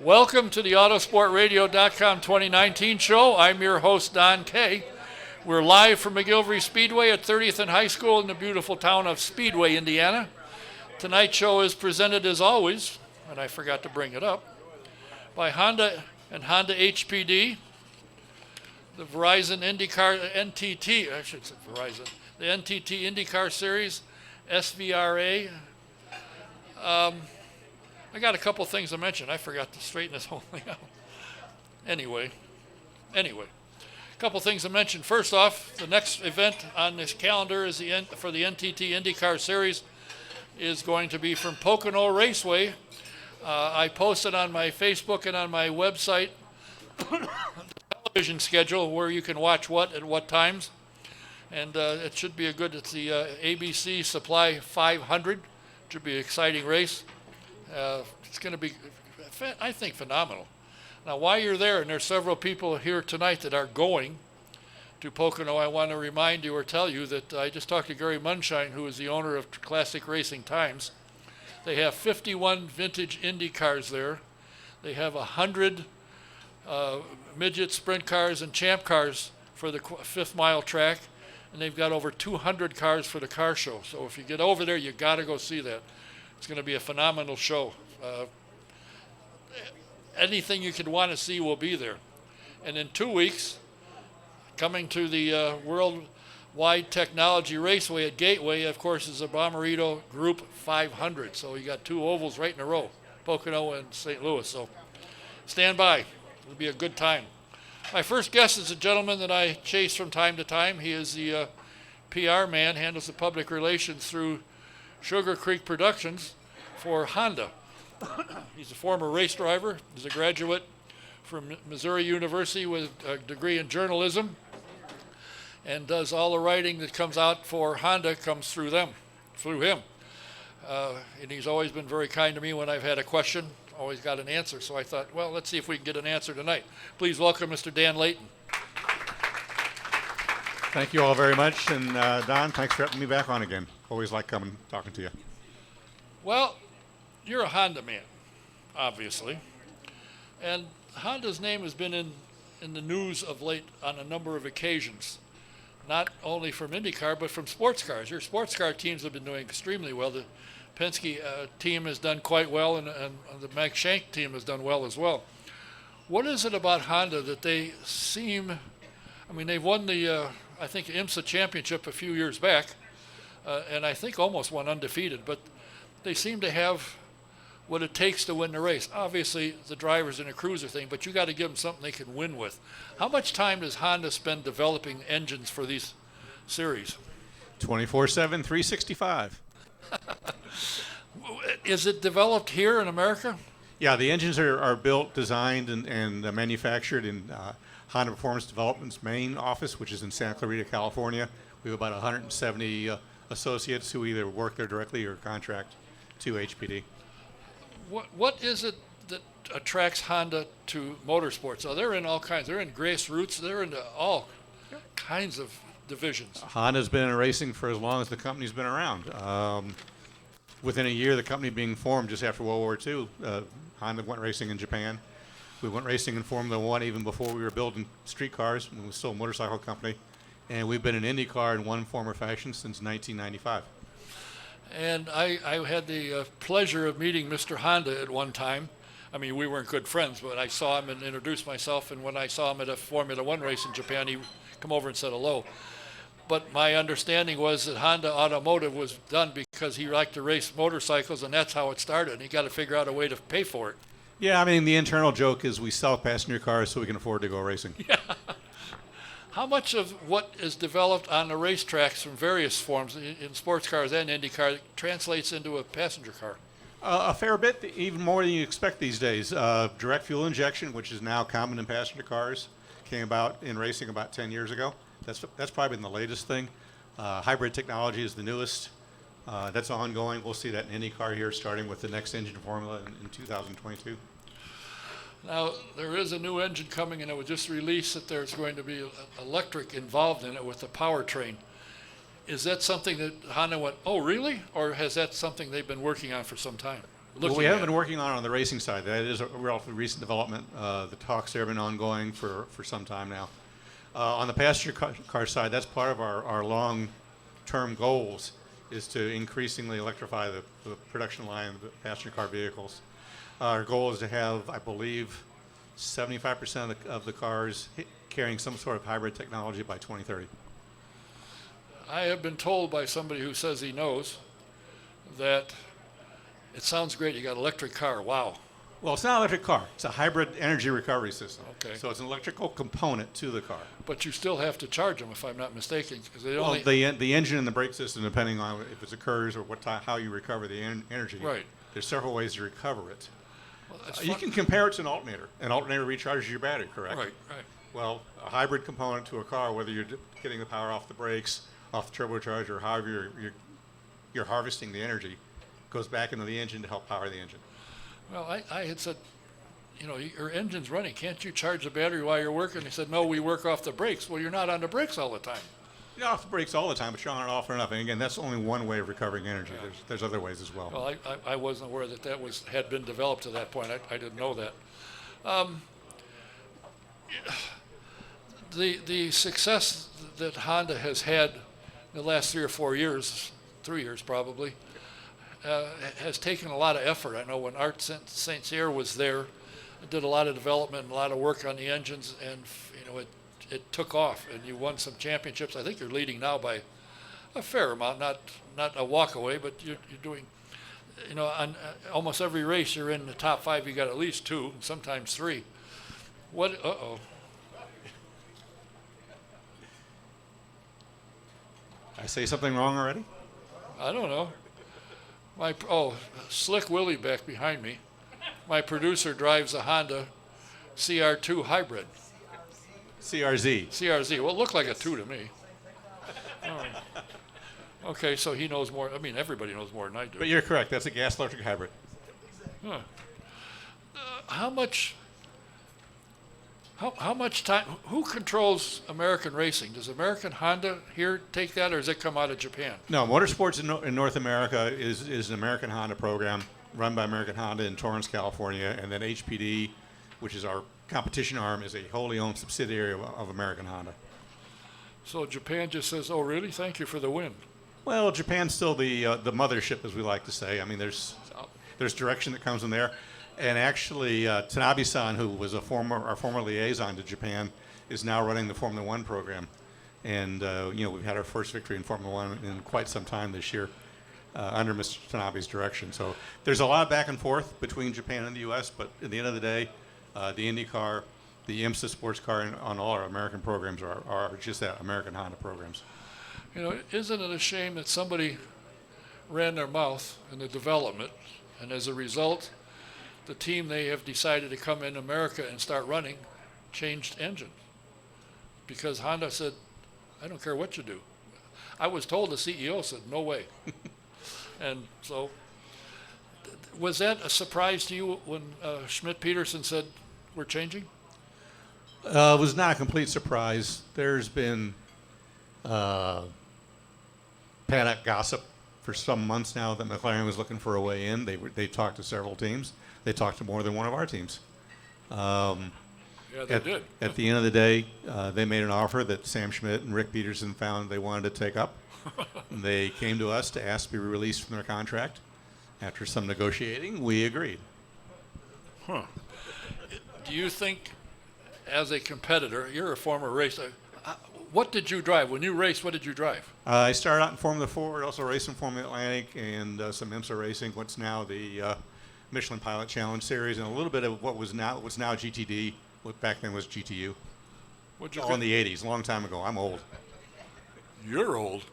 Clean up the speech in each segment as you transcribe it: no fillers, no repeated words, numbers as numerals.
Welcome to the Autosportradio.com 2019 show. I'm your host, Don Kay. We're live from McGilvery Speedway at 30th and High School in the beautiful town of Speedway, Indiana. Tonight's show is presented as always, and I forgot to bring it up, by Honda and Honda HPD, the Verizon IndyCar NTT, I should say Verizon, the NTT IndyCar Series, SVRA. I got a couple things to mention. I forgot to straighten this whole thing out. Anyway, a couple things to mention. First off, the next event on this calendar is for the NTT IndyCar Series is going to be from Pocono Raceway. I posted on my Facebook and on my website the television schedule where you can watch what at what times. And it should be it's the ABC Supply 500. Should be an exciting race. It's going to be, I think, phenomenal. Now, while you're there, and there's several people here tonight that are going to Pocono, I want to remind you or tell you that I just talked to Gary Munshine, who is the owner of Classic Racing Times. They have 51 vintage Indy cars there. They have 100 midget sprint cars and champ cars for the fifth mile track, and they've got over 200 cars for the car show. So if you get over there, you got to go see that. It's going to be a phenomenal show. Anything you could want to see will be there. And in 2 weeks, coming to the Worldwide Technology Raceway at Gateway, of course, is the Bommarito Group 500. So you got two ovals right in a row, Pocono and St. Louis. So stand by. It'll be a good time. My first guest is a gentleman that I chase from time to time. He is the PR man, handles the public relations through SugarCreek Productions for Honda. He's a former race driver. He's a graduate from Missouri University with a degree in journalism, and does all the writing that comes out for Honda comes through him. And he's always been very kind to me when I've had a question, always got an answer. So I thought, well, let's see if we can get an answer tonight. Please welcome Mr. Dan Layton. Thank you all very much, and Don, thanks for having me back on again. Always like coming, talking to you. Well, you're a Honda man, obviously, and Honda's name has been in the news of late on a number of occasions, not only from IndyCar, but from sports cars. Your sports car teams have been doing extremely well. The Penske team has done quite well, and the Max Shank team has done well as well. What is it about Honda that they seem, I mean, they've won the, I think, IMSA championship a few years back, and I think almost won undefeated, but they seem to have what it takes to win the race. Obviously, the driver's in a cruiser thing, but you got to give them something they can win with. How much time does Honda spend developing engines for these series? 24/7, 365. Is it developed here in America? Yeah, the engines are built, designed, and manufactured in Honda Performance Development's main office, which is in Santa Clarita, California. We have about 170 associates who either work there directly or contract to HPD. What is it that attracts Honda to motorsports? So they're in all kinds. They're in grassroots. They're into all kinds of divisions. Honda's been in racing for as long as the company's been around. Within a year, the company being formed just after World War II, Honda went racing in Japan. We went racing in Formula One even before we were building street cars. We were still a motorcycle company. And we've been in IndyCar in one form or fashion since 1995. And I had the pleasure of meeting Mr. Honda at one time. I mean, we weren't good friends, but I saw him and introduced myself. And when I saw him at a Formula One race in Japan, he come over and said hello. But my understanding was that Honda Automotive was done because he liked to race motorcycles, and that's how it started. And he got to figure out a way to pay for it. Yeah, I mean, the internal joke is we sell passenger cars so we can afford to go racing. Yeah. How much of what is developed on the racetracks from various forms in sports cars and IndyCar translates into a passenger car? A fair bit, even more than you expect these days. Direct fuel injection, which is now common in passenger cars, came about in racing about 10 years ago. That's probably been the latest thing. Hybrid technology is the newest. That's ongoing. We'll see that in IndyCar here, starting with the next engine formula in 2022. Now, there is a new engine coming, and it was just released that there's going to be electric involved in it with the powertrain. Is that something that Honda went, oh, really? Or has that something they've been working on for some time? Well, we haven't been working on the racing side. That is a relatively recent development. The talks there have been ongoing for some time now. On the passenger car side, that's part of our long-term goals, is to increasingly electrify the production line of the passenger car vehicles. Our goal is to have, I believe, 75% of the cars carrying some sort of hybrid technology by 2030. I have been told by somebody who says he knows that it sounds great. You got an electric car. Wow. Well, it's not an electric car. It's a hybrid energy recovery system. Okay. So it's an electrical component to the car. But you still have to charge them, if I'm not mistaken, because they Well, only. the engine and the brake system, depending on if it occurs or how you recover the energy. Right. There's several ways to recover it. Well, that's You fun. can compare it to an alternator. An alternator recharges your battery, correct? Right, right. Well, a hybrid component to a car, whether you're getting the power off the brakes, off the turbocharger, or however you're harvesting the energy, goes back into the engine to help power the engine. Well, I had said, your engine's running. Can't you charge the battery while you're working? He said, no, we work off the brakes. Well, you're not on the brakes all the time. You're off the brakes all the time, but you're on and off and off. And again, that's only one way of recovering energy. Yeah. There's other ways as well. Well, I wasn't aware that had been developed to that point. I didn't know that. The success that Honda has had in the last 3 or 4 years, 3 years probably, has taken a lot of effort. I know when Art St. Cyr was there, it did a lot of development and a lot of work on the engines, and it took off, and you won some championships. I think you're leading now by a fair amount, not a walk away, but you're doing, on almost every race you're in the top 5. You got at least 2, and sometimes 3. What? I say something wrong already? I don't know. Slick Willie back behind me. My producer drives a Honda CR2 hybrid. CRZ. CRZ. Well, it looked like a 2 to me. Okay, so he knows more. I mean, everybody knows more than I do. But you're correct. That's a gas electric hybrid. Huh. How much time? Who controls American racing? Does American Honda here take that, or does it come out of Japan? No, Motorsports in North America is an American Honda program run by American Honda in Torrance, California, and then HPD, which is our competition arm, is a wholly owned subsidiary of American Honda. So Japan just says, "Oh, really? Thank you for the win." Well, Japan's still the mothership, as we like to say. I mean, there's direction that comes in there. And actually, Tanabe-san, who was our former liaison to Japan, is now running the Formula One program. And, we've had our first victory in Formula One in quite some time this year under Mr. Tanabe's direction. So there's a lot of back and forth between Japan and the U.S., but at the end of the day, the IndyCar, the IMSA sports car, and on all our American programs are just that, American Honda programs. Isn't it a shame that somebody ran their mouth in the development, and as a result, the team they have decided to come in America and start running changed engine? Because Honda said, I don't care what you do. I was told the CEO said, no way. And so, was that a surprise to you when Schmidt-Peterson said, we're changing? It was not a complete surprise. There's been panic gossip for some months now that McLaren was looking for a way in. They talked to several teams. They talked to more than one of our teams. Yeah, they did. At the end of the day, they made an offer that Sam Schmidt and Rick Peterson found they wanted to take up. They came to us to ask to be released from their contract. After some negotiating, we agreed. Huh. Do you think, as a competitor, you're a former racer, what did you drive? When you raced, what did you drive? I started out in Formula 4, also raced in Formula Atlantic and some IMSA racing, what's now the Michelin Pilot Challenge Series, and a little bit of what's now GTD, what back then was GTU. All in the 80s, a long time ago. I'm old. You're old.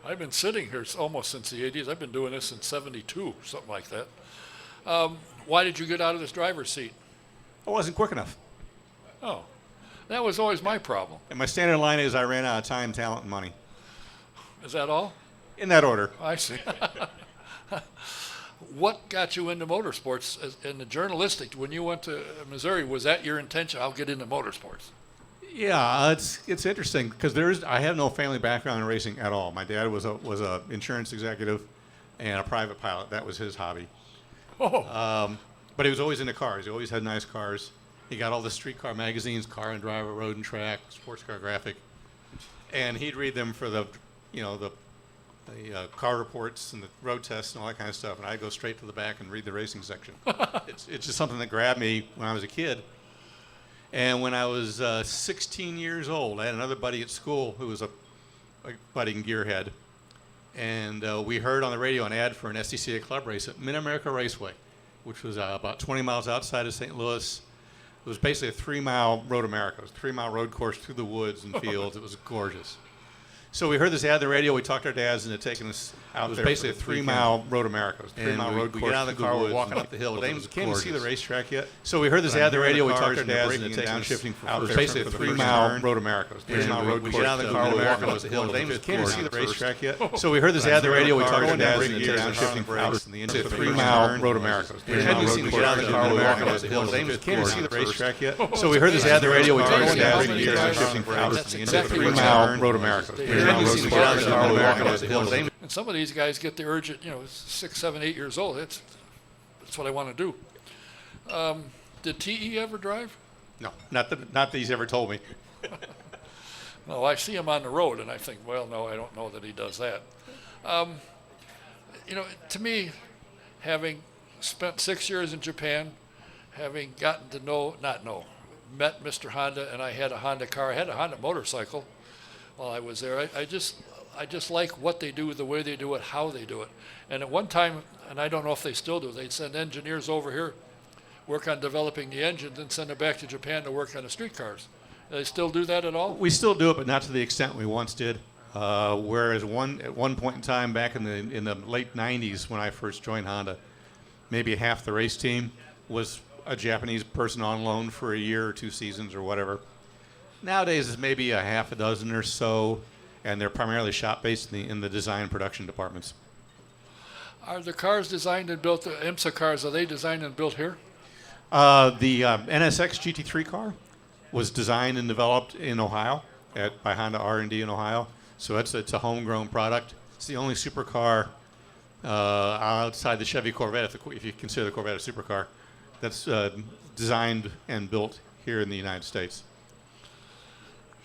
I've been sitting here almost since the 80s. I've been doing this since 72, something like that. Why did you get out of this driver's seat? I wasn't quick enough. Oh, that was always my problem. And my standard line is I ran out of time, talent, and money. Is that all? In that order. I see. What got you into motorsports in the journalistic? When you went to Missouri, was that your intention? I'll get into motorsports. Yeah, it's interesting because I have no family background in racing at all. My dad was a insurance executive. and a private pilot. That was his hobby. Oh, But he was always into cars. He always had nice cars. He got all the street car magazines, Car and Driver, Road and Track, Sports Car Graphic, and he'd read them for the car reports and the road tests and all that kind of stuff. And I'd go straight to the back and read the racing section. It's just something that grabbed me when I was a kid. And when I was 16 years old, I had another buddy at school who was a budding gearhead. And we heard on the radio an ad for an SCCA club race at Mid-America Raceway, which was about 20 miles outside of St. Louis. It was basically a 3-mile Road America. It was a 3-mile road course through the woods and fields. It was gorgeous. So we heard this ad on the radio. We talked to our dads into taking us out. It was basically a 3-mile Road America. It was a 3-mile road course. We get out of the car, we're walking up the hill. Can't even see the racetrack yet. So we heard this ad on the radio. We talked to our dads into taking us shifting out. It was basically a 3-mile Road America. It was a 3-mile road course. We get out of the car, we're walking up the hill. Can't even see the racetrack yet. So we heard this ad on the radio. We talked to our dads into taking us shifting out. It's a 3-mile Road America. We get out of the car, we're walking up the hill. Can't even see the racetrack yet. So we heard this ad on the radio. We talked to our dads into taking us shifting out. It's a 3-mile Road America. and some of these guys get the urge at 6, 7, 8 years old. That's what I want to do. Did TE ever drive? No, not that he's ever told me. No, I see him on the road, and I think, well, no, I don't know that he does that. To me, having spent 6 years in Japan, having gotten to met Mr. Honda, and I had a Honda car. I had a Honda motorcycle while I was there. I just like what they do, the way they do it, how they do it. And at one time, and I don't know if they still do, they'd send engineers over here, work on developing the engines, and send them back to Japan to work on the street cars. Do they still do that at all? We still do it, but not to the extent we once did. Whereas at one point in time, back in the late 90s, when I first joined Honda, maybe half the race team was a Japanese person on loan for a year or 2 seasons or whatever. Nowadays, it's maybe a half a dozen or so, and they're primarily shop-based in the design production departments. Are the cars designed and built, the IMSA cars, are they designed and built here? The NSX GT3 car was designed and developed in Ohio by Honda R&D in Ohio. So it's a homegrown product. It's the only supercar outside the Chevy Corvette, if you consider the Corvette a supercar, that's designed and built here in the United States.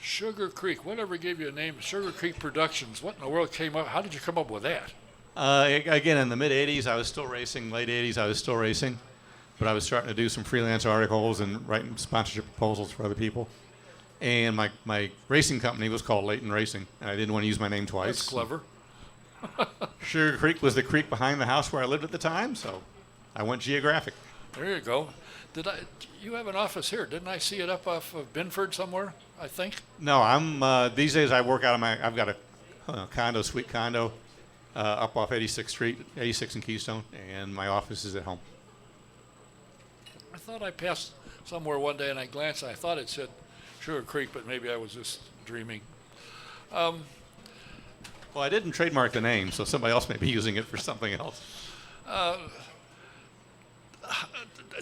SugarCreek, whatever gave you a name, SugarCreek Productions. What in the world came up? How did you come up with that? Again, in the mid-'80s, I was still racing. Late '80s, I was still racing. But I was starting to do some freelance articles and writing sponsorship proposals for other people. And my racing company was called Layton Racing, and I didn't want to use my name twice. That's clever. Sugar Creek was the creek behind the house where I lived at the time, so I went geographic. There you go. You have an office here? Didn't I see it up off of Binford somewhere, I think? No, I'm these days I work out of I've got a sweet condo up off 86th Street, 86 and Keystone, and my office is at home. I thought I passed somewhere one day and I glanced and I thought it said Sugar Creek, but maybe I was just dreaming. Well, I didn't trademark the name, so somebody else may be using it for something else.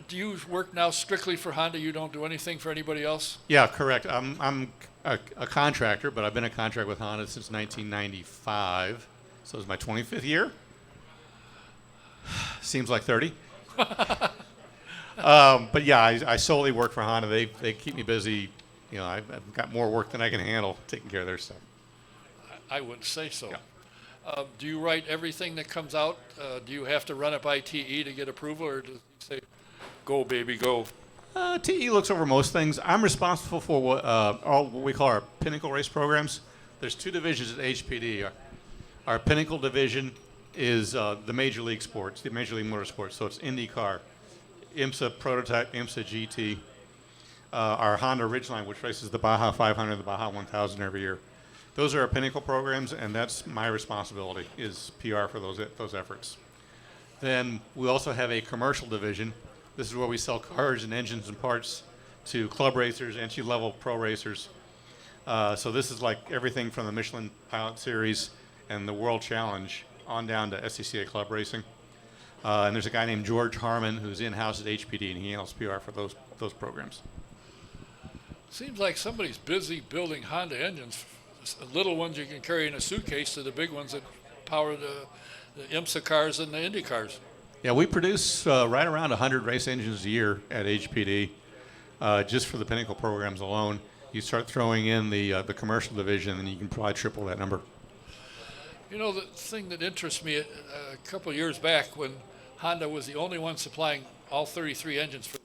Do you work now strictly for Honda? You don't do anything for anybody else? Yeah, correct. I'm a contractor, but I've been a contractor with Honda since 1995, so it's my 25th year. Seems like 30. But yeah, I solely work for Honda. They keep me busy. I've got more work than I can handle taking care of their stuff. I would say so. Yeah. Do you write everything that comes out? Do you have to run it by TE to get approval, or does he say, go, baby, go? TE looks over most things. I'm responsible for all what we call our Pinnacle race programs. There's 2 divisions at HPD. Our Pinnacle division is the Major League sports, the Major League Motorsports. So it's IndyCar, IMSA Prototype, IMSA GT, our Honda Ridgeline, which races the Baja 500, the Baja 1000 every year. Those are our Pinnacle programs, and that's my responsibility, is PR for those efforts. Then we also have a commercial division. This is where we sell cars and engines and parts to club racers, entry-level pro racers. So this is like everything from the Michelin Pilot Series and the World Challenge on down to SCCA club racing. And there's a guy named George Harmon who's in-house at HPD, and he handles PR for those programs. Seems like somebody's busy building Honda engines, little ones you can carry in a suitcase to the big ones that power the IMSA cars and the Indy cars. Yeah, we produce right around 100 race engines a year at HPD, just for the Pinnacle programs alone. You start throwing in the commercial division, and you can probably triple that number. You know, the thing that interests me, a couple of years back when Honda was the only one supplying all 33 engines for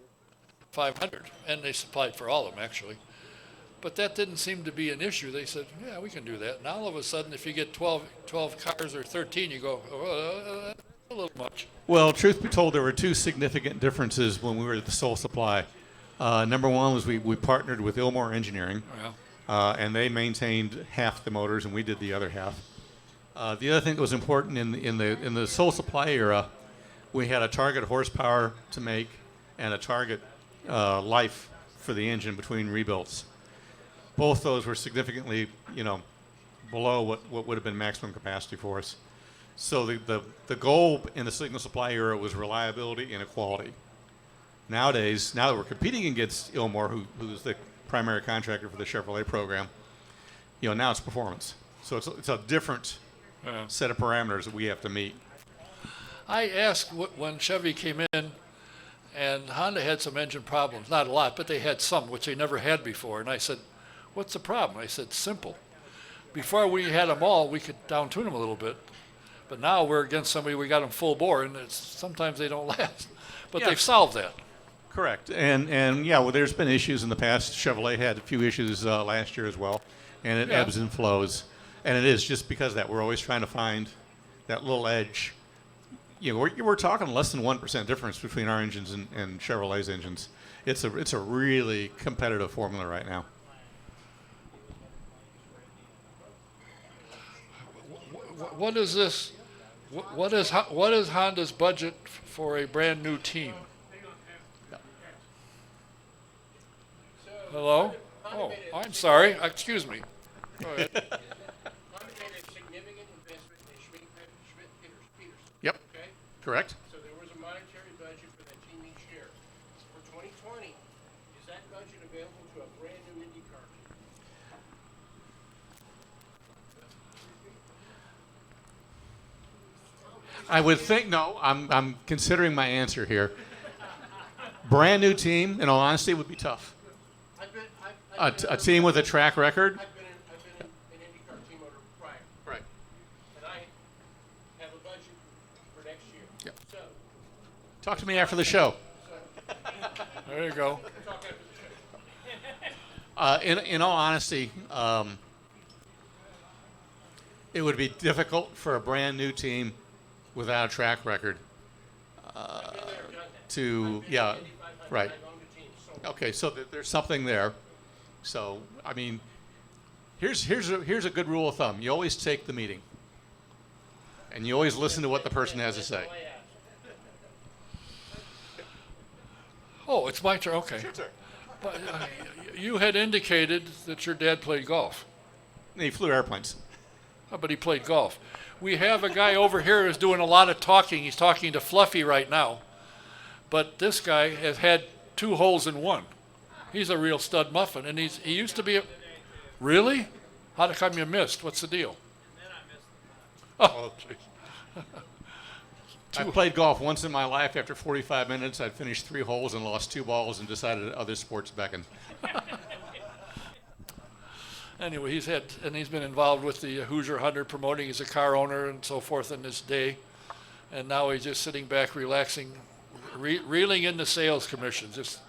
500, and they supplied for all of them, actually. But that didn't seem to be an issue. They said, yeah, we can do that. Now all of a sudden, if you get 12 cars or 13, you go, oh, that's a little much. Well, truth be told, there were two significant differences when we were the sole supply. Number one was we partnered with Ilmor Engineering, and they maintained half the motors, and we did the other half. The other thing that was important in the sole supply era, we had a target horsepower to make and a target life for the engine between rebuilds. Both those were significantly, below what would have been maximum capacity for us. So the goal in the signal supply era was reliability and equality. Nowadays, now that we're competing against Ilmor, who's the primary contractor for the Chevrolet program, now it's performance. So it's a different set of parameters that we have to meet. I asked when Chevy came in, and Honda had some engine problems, not a lot, but they had some, which they never had before. And I said, what's the problem? I said, simple. Before we had them all, we could down-tune them a little bit. But now we're against somebody, we got them full bore, and sometimes they don't last. But they've solved that. Correct. And well, there's been issues in the past. Chevrolet had a few issues last year as well, and it ebbs and flows. And it is just because of that. We're always trying to find that little edge. We're talking less than 1% difference between our engines and Chevrolet's engines. It's a really competitive formula right now. What is this? What is Honda's budget for a brand new team? Hello? Oh, I'm sorry. Excuse me. Go ahead. Honda made a significant investment in Schmidt Peterson. Yep. Okay? Correct. So there was a monetary budget for that team each year. For 2020, is that budget available to a brand new IndyCar team? I would think no. I'm considering my answer here. Brand new team, in all honesty, would be tough. A team with a track record. I've been in an IndyCar team owner prior. Right. And I have a budget for next year. Yep. So, Talk to me after the show. There you go. talk after the show. In all honesty, it would be difficult for a brand new team without a track record to, right. Okay, so there's something there. So, I mean, here's a good rule of thumb. You always take the meeting, and you always listen to what the person has to say. Oh, it's my turn. Okay. Sure, sir. But you had indicated that your dad played golf. He flew airplanes. Oh, but he played golf. We have a guy over here who's doing a lot of talking. He's talking to Fluffy right now. But this guy has had 2 holes in 1. He's a real stud muffin, and he used to be a... Really? How come you missed? What's the deal? Oh, jeez. I played golf once in my life. After 45 minutes, I'd finished 3 holes and lost 2 balls and decided other sports beckoned. Anyway, he's been involved with the Hoosier 100, promoting as a car owner and so forth in this day. And now he's just sitting back, relaxing, reeling in the sales commissions. Just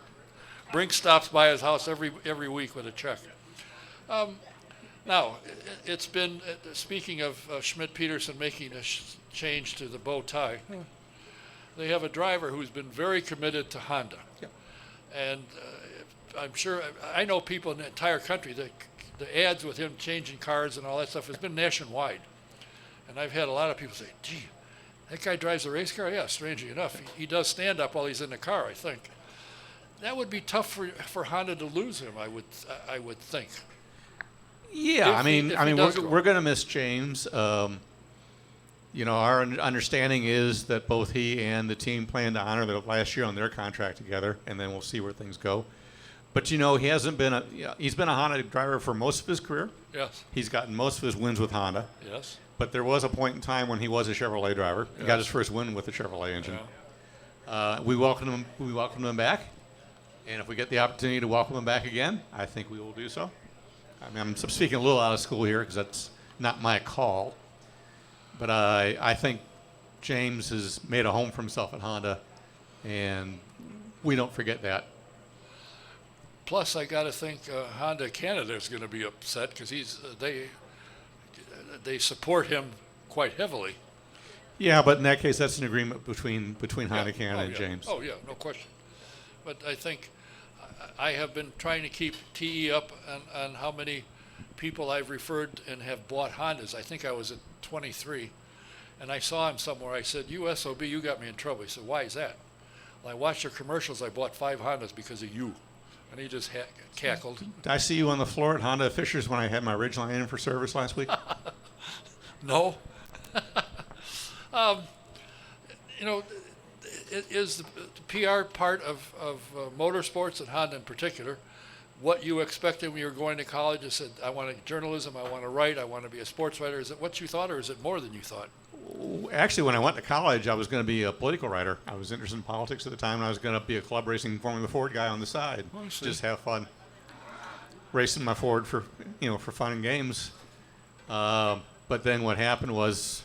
Brink stops by his house every week with a check. Now, it's been, speaking of Schmidt Peterson making a change to the bow tie, they have a driver who's been very committed to Honda. Yep. And I'm sure, I know people in the entire country that the ads with him changing cars and all that stuff has been nationwide. And I've had a lot of people say, gee, that guy drives a race car? Yeah, strangely enough. He does stand up while he's in the car, I think. That would be tough for Honda to lose him, I would think. Yeah, we're going to miss James. Our understanding is that both he and the team plan to honor the last year on their contract together, and then we'll see where things go. But he hasn't been he's been a Honda driver for most of his career. Yes. He's gotten most of his wins with Honda. Yes. but there was a point in time when he was a Chevrolet driver. He got his first win with the Chevrolet engine. Yeah. We welcome him. We welcome him back, and if we get the opportunity to welcome him back again, I think we will do so. I mean, I'm speaking a little out of school here because that's not my call, but I think James has made a home for himself at Honda, and we don't forget that. Plus, I got to think Honda Canada is going to be upset because they support him quite heavily. Yeah, but in that case, that's an agreement between Honda Yeah. Canada Oh, and yeah. James. Oh, yeah, no question. But I think I have been trying to keep TE up on how many people I've referred and have bought Hondas. I think I was at 23, and I saw him somewhere. I said, "USOB, you got me in trouble." He said, "Why is that?" Well, I watched your commercials. I bought 5 Hondas because of you. And he just cackled. Did I see you on the floor at Honda Fishers when I had my Ridgeline in for service last week? No. You know, it is the PR part of motorsports and Honda in particular. What you expected when you were going to college, you said, I want to journalism, I want to write, I want to be a sports writer. Is it what you thought, or is it more than you thought? Actually, when I went to college, I was going to be a political writer. I was interested in politics at the time, and I was going to be a club racing Formula Ford guy on the side. I see. Just have fun racing my Ford for fun and games. But then what happened was,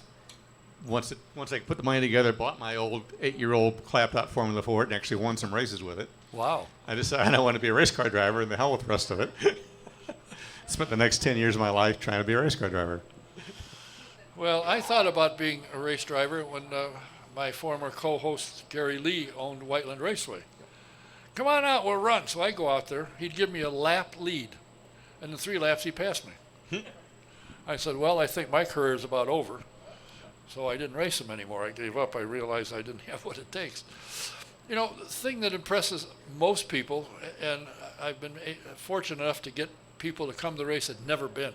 once I put the money together, bought my old 8-year-old clapped-out Formula Ford, and actually won some races with it. Wow. I decided I want to be a race car driver, and the hell with the rest of it. Spent the next 10 years of my life trying to be a race car driver. Well, I thought about being a race driver when my former co-host Gary Lee owned Whiteland Raceway. Come on out, we'll run. So I go out there. He'd give me a lap lead. And in 3 laps, he passed me. I said, well, I think my career is about over. So I didn't race him anymore. I gave up. I realized I didn't have what it takes. You know, the thing that impresses most people, and I've been fortunate enough to get people to come to the race that had never been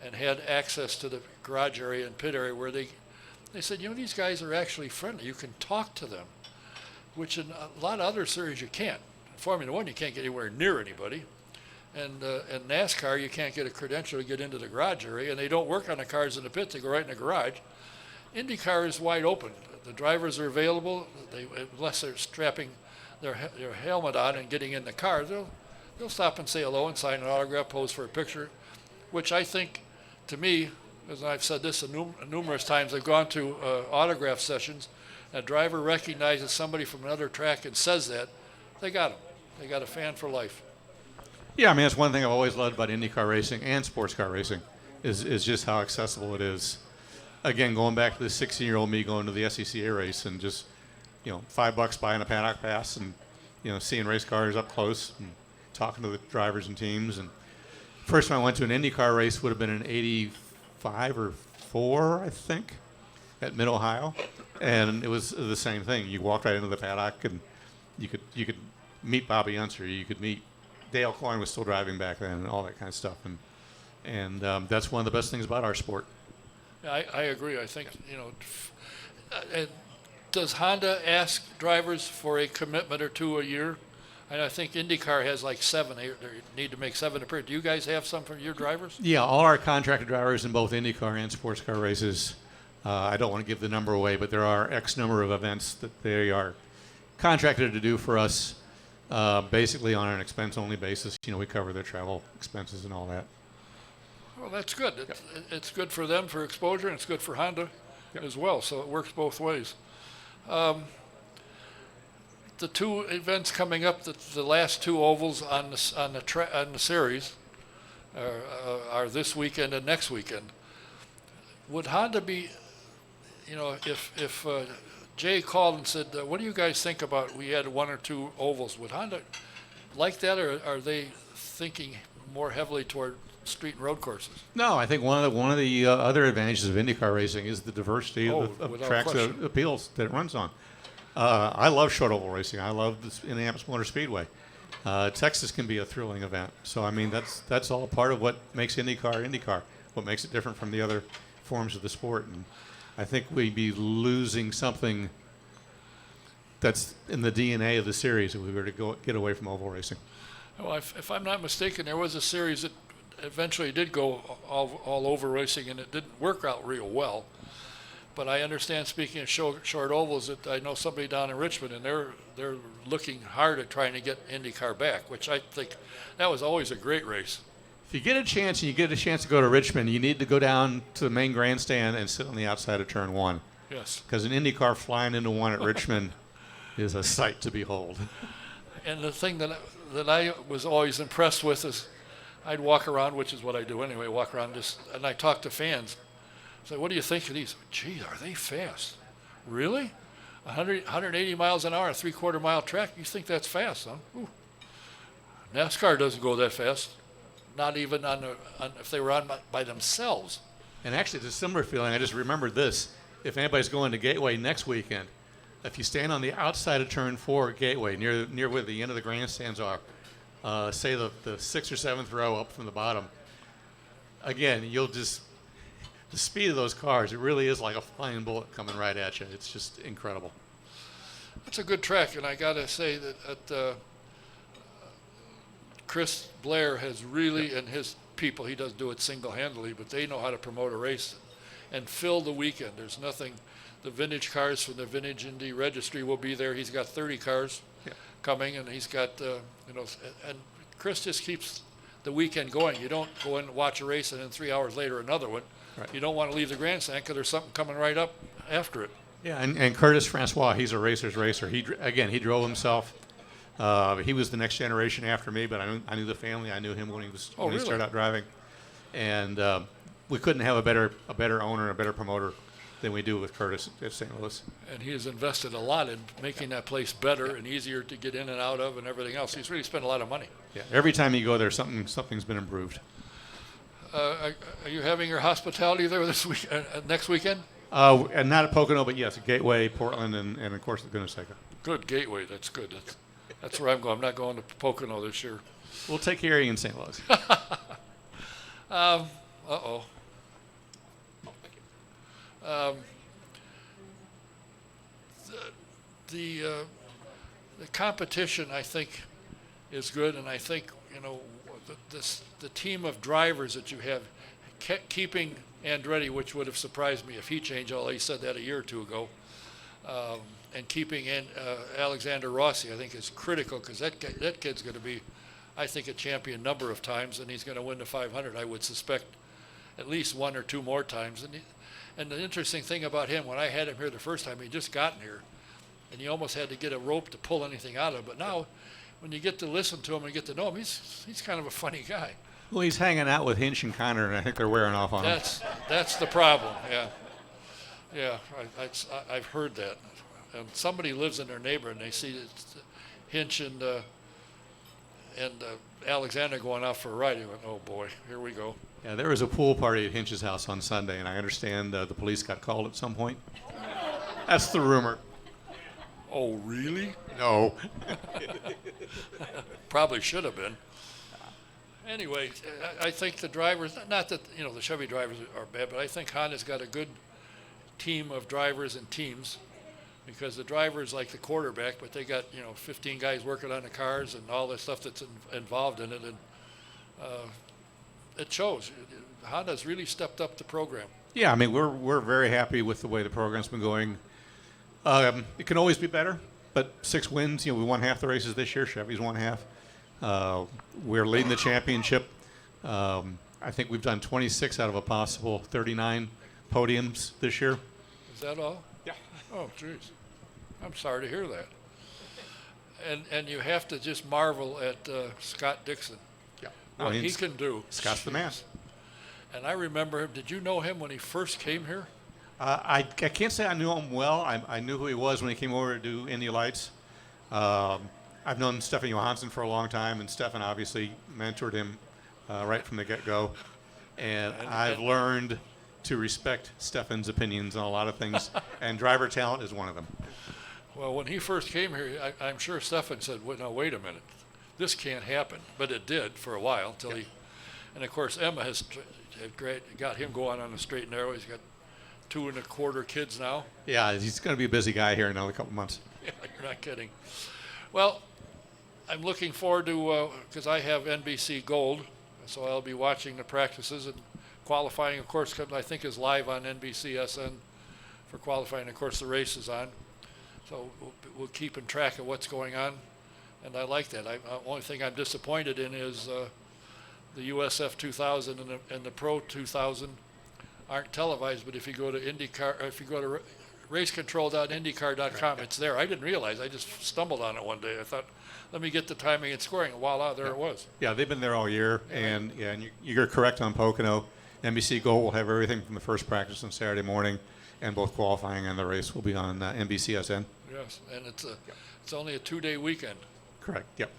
and had access to the garage area and pit area where they said, you know, these guys are actually friendly. You can talk to them, which in a lot of other series you can't. In Formula One, you can't get anywhere near anybody. And in NASCAR, you can't get a credential to get into the garage area, and they don't work on the cars in the pit. They go right in the garage. IndyCar is wide open. The drivers are available. Unless they're strapping their helmet on and getting in the car, they'll stop and say hello and sign an autograph, pose for a picture, which I think, to me, as I've said this numerous times, I've gone to autograph sessions, a driver recognizes somebody from another track and says that, they got him. They got a fan for life. Yeah, I mean, that's one thing I've always loved about IndyCar racing and sports car racing is just how accessible it is. Again, going back to the 16-year-old me going to the SCCA race and just, $5 buying a paddock pass and, seeing race cars up close and talking to the drivers and teams. And first time I went to an IndyCar race would have been in 85 or 4, I think, at Mid-Ohio. And it was the same thing. You walked right into the paddock and you could meet Bobby Unser. You could meet Dale Coyne was still driving back then and all that kind of stuff. And that's one of the best things about our sport. I agree. I think, does Honda ask drivers for a commitment or 2 a year? And I think IndyCar has like 7. They need to make 7 a period. Do you guys have some for your drivers? Yeah, all our contracted drivers in both IndyCar and sports car races, I don't want to give the number away, but there are X number of events that they are contracted to do for us, basically on an expense-only basis. We cover their travel expenses and all that. Well, that's good. It's good for them for exposure, and it's good for Honda as well. So it works both ways. The 2 events coming up, the last 2 ovals on the series, are this weekend and next weekend. Would Honda be, if Jay called and said, "What do you guys think about? We had 1 or 2 ovals." Would Honda like that, or are they thinking more heavily toward street and road courses? No, I think one of the other advantages of IndyCar racing is the diversity of tracks that appeals that it runs on. I love short oval racing. I love this Indianapolis Motor Speedway. Texas can be a thrilling event. So I mean that's all part of what makes IndyCar, what makes it different from the other forms of the sport. And I think we'd be losing something that's in the DNA of the series if we were to get away from oval racing. Well, if I'm not mistaken, there was a series that eventually did go all over racing, and it didn't work out real well. But I understand, speaking of short ovals, that I know somebody down in Richmond, and they're looking hard at trying to get IndyCar back, which I think that was always a great race. If you get a chance and you get a chance to go to Richmond, you need to go down to the main grandstand and sit on the outside of turn 1. Yes. Because an IndyCar flying into one at Richmond is a sight to behold. And the thing that I was always impressed with is I'd walk around, which is what I do anyway, walk around and I talk to fans. Say, what do you think of these? Gee, are they fast? Really? 180 miles an hour, a 3/4 mile track? You think that's fast, huh? Ooh. NASCAR doesn't go that fast. Not even if they were on by themselves. And actually, it's a similar feeling. I just remembered this. If anybody's going to Gateway next weekend, if you stand on the outside of turn 4 at Gateway, near where the end of the grandstands are, say the 6th or 7th row up from the bottom, again, the speed of those cars, it really is like a flying bullet coming right at you. It's just incredible. It's a good track, and I got to say that Chris Blair has really, and his people, he does do it single-handedly, but they know how to promote a race and fill the weekend. There's nothing. The vintage cars from the Vintage Indy Registry will be there. He's got 30 cars coming, and he's got, and Chris just keeps the weekend going. You don't go in and watch a race and then 3 hours later another one. Right. You don't want to leave the grandstand because there's something coming right up after it. Yeah, and Curtis Francois, he's a racer's racer. He drove himself. He was the next generation after me, but I knew the family. I knew him when he started out driving, and we couldn't have a better owner and a better promoter than we do with Curtis at St. Louis. And he has invested a lot in making that place better and easier to get in and out of and everything else. He's really spent a lot of money. Yeah, every time you go there, something's been improved. Are you having your hospitality there this week, next weekend? And not at Pocono, but yes, Gateway, Portland, and of course the Gunniseka. Good, Gateway. That's good. That's where I'm going. I'm not going to Pocono this year. We'll take care of you in St. Louis. Uh-oh. The competition, I think, is good, and I think, the team of drivers that you have, keeping Andretti, which would have surprised me if he changed, although he said that a year or two ago, and keeping in Alexander Rossi, I think, is critical, because that kid's going to be, I think, a champion number of times, and he's going to win the 500. I would suspect at least 1 or 2 more times. And the interesting thing about him, when I had him here the first time, he just gotten here, and you almost had to get a rope to pull anything out of. But now, when you get to listen to him and get to know him, he's kind of a funny guy. Well, he's hanging out with Hinch and Connor, and I think they're wearing off on him. That's the problem. Yeah. I've heard that. And somebody lives in their neighborhood, and they see Hinch and Alexander going out for a ride. He went, oh boy, here we go. Yeah, there was a pool party at Hinch's house on Sunday, and I understand the police got called at some point. That's the rumor. Oh, really? No. Probably should have been. Anyway, I think the drivers, not that, the Chevy drivers are bad, but I think Honda's got a good team of drivers and teams, because the drivers like the quarterback, but they got, 15 guys working on the cars and all the stuff that's involved in it, and it shows. Honda's really stepped up the program. Yeah, I mean, we're very happy with the way the program's been going. It can always be better, but 6 wins. We won half the races this year. Chevy's won half. We're leading the championship. I think we've done 26 out of a possible 39 podiums this year. Is that all? Yeah. Oh, jeez. I'm sorry to hear that. And you have to just marvel at Scott Dixon. Yeah. What he can do. Scott's the man. And I remember him. Did you know him when he first came here? I can't say I knew him well. I knew who he was when he came over to do Indy Lights. I've known Stefan Johansson for a long time, and Stefan obviously mentored him right from the get-go. And I've learned to respect Stefan's opinions on a lot of things, and driver talent is one of them. Well, when he first came here, I'm sure Stefan said, well, no, wait a minute. This can't happen. But it did for a while until he – and, of course, Emma has got him going on the straight and narrow. He's got 2 1/4 kids now. Yeah, he's going to be a busy guy here in another couple months. Yeah, you're not kidding. Well, I'm looking forward to because I have NBC Gold, So I'll be watching the practices, and qualifying, of course, I think is live on NBCSN for qualifying. Of course, the race is on. So we'll keep in track of what's going on, and I like that. The only thing I'm disappointed in is the USF 2000 and the Pro 2000 aren't televised. But if you go to IndyCar, if you go to racecontrol.indycar.com, it's there. I didn't realize. I just stumbled on it one day. I thought, let me get the timing and scoring, and voila, there it was. Yeah, they've been there all year, and you're correct on Pocono. NBC Gold will have everything from the first practice on Saturday morning, and both qualifying and the race will be on NBCSN. Yes, and it's only a 2-day weekend. Correct. Yep.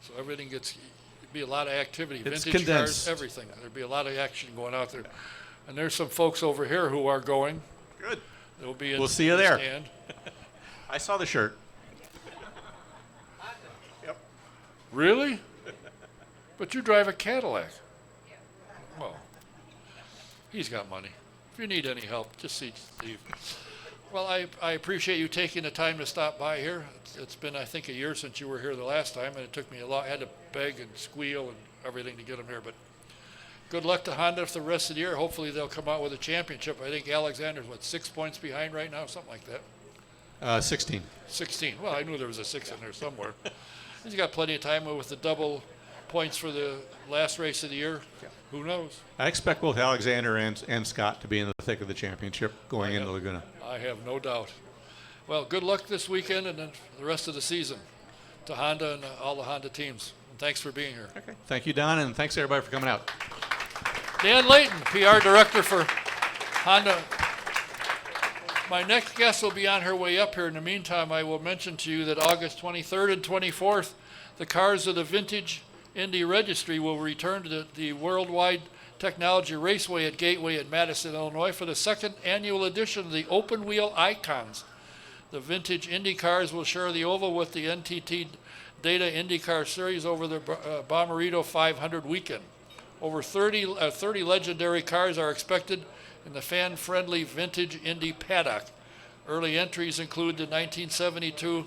So everything be a lot of activity. It's Vintage condensed. cars, everything. There'll be a lot of action going out there. And there's some folks over here who are going. Good. They'll be in We'll see you the there. stand. I saw the shirt. Yep. Really? But you drive a Cadillac. Well, he's got money. If you need any help, just see Steve. Well, I appreciate you taking the time to stop by here. It's been, I think, a year since you were here the last time, and it took me a lot. I had to beg and squeal and everything to get them here. But good luck to Honda for the rest of the year. Hopefully they'll come out with a championship. I think Alexander's, 6 points behind right now? Something like that. 16. 16. Well, I knew there was a 6 in there somewhere. He's got plenty of time with the double points for the last race of the year. Yeah. Who knows? I expect both Alexander and Scott to be in the thick of the championship going into Laguna. I have no doubt. Well, good luck this weekend and then the rest of the season to Honda and all the Honda teams. And thanks for being here. Okay. Thank you, Don, and thanks everybody for coming out. Dan Layton, PR Director for Honda. My next guest will be on her way up here. In the meantime, I will mention to you that August 23rd and 24th, the cars of the Vintage Indy Registry will return to the Worldwide Technology Raceway at Gateway at Madison, Illinois for the second annual edition of the Open Wheel Icons. The Vintage Indy cars will share the oval with the NTT Data IndyCar Series over the Bommarito 500 weekend. Over 30 legendary cars are expected in the fan-friendly Vintage Indy paddock. Early entries include the 1972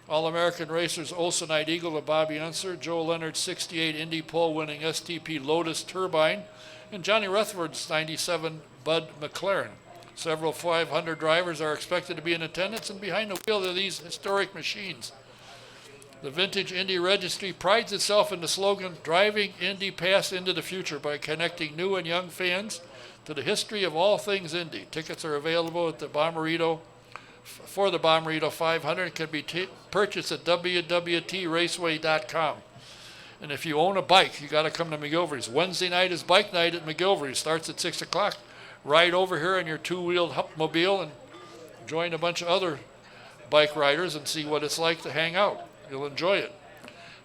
All-American Racers Olsenite Eagle of Bobby Unser, Joe Leonard's 68 Indy pole-winning STP Lotus Turbine, and Johnny Rutherford's 97 Bud McLaren. Several 500 drivers are expected to be in attendance, and behind the wheel of these historic machines. The Vintage Indy Registry prides itself in the slogan, Driving Indy Past into the Future, by connecting new and young fans to the history of all things Indy. Tickets are available at the Bommarito for the Bommarito 500 and can be purchased at www.traceway.com. And if you own a bike, you got to come to McGilvery's. Wednesday night is bike night at McGilvery's. Starts at 6 o'clock. Ride over here in your two-wheeled mobile and join a bunch of other bike riders and see what it's like to hang out. You'll enjoy it.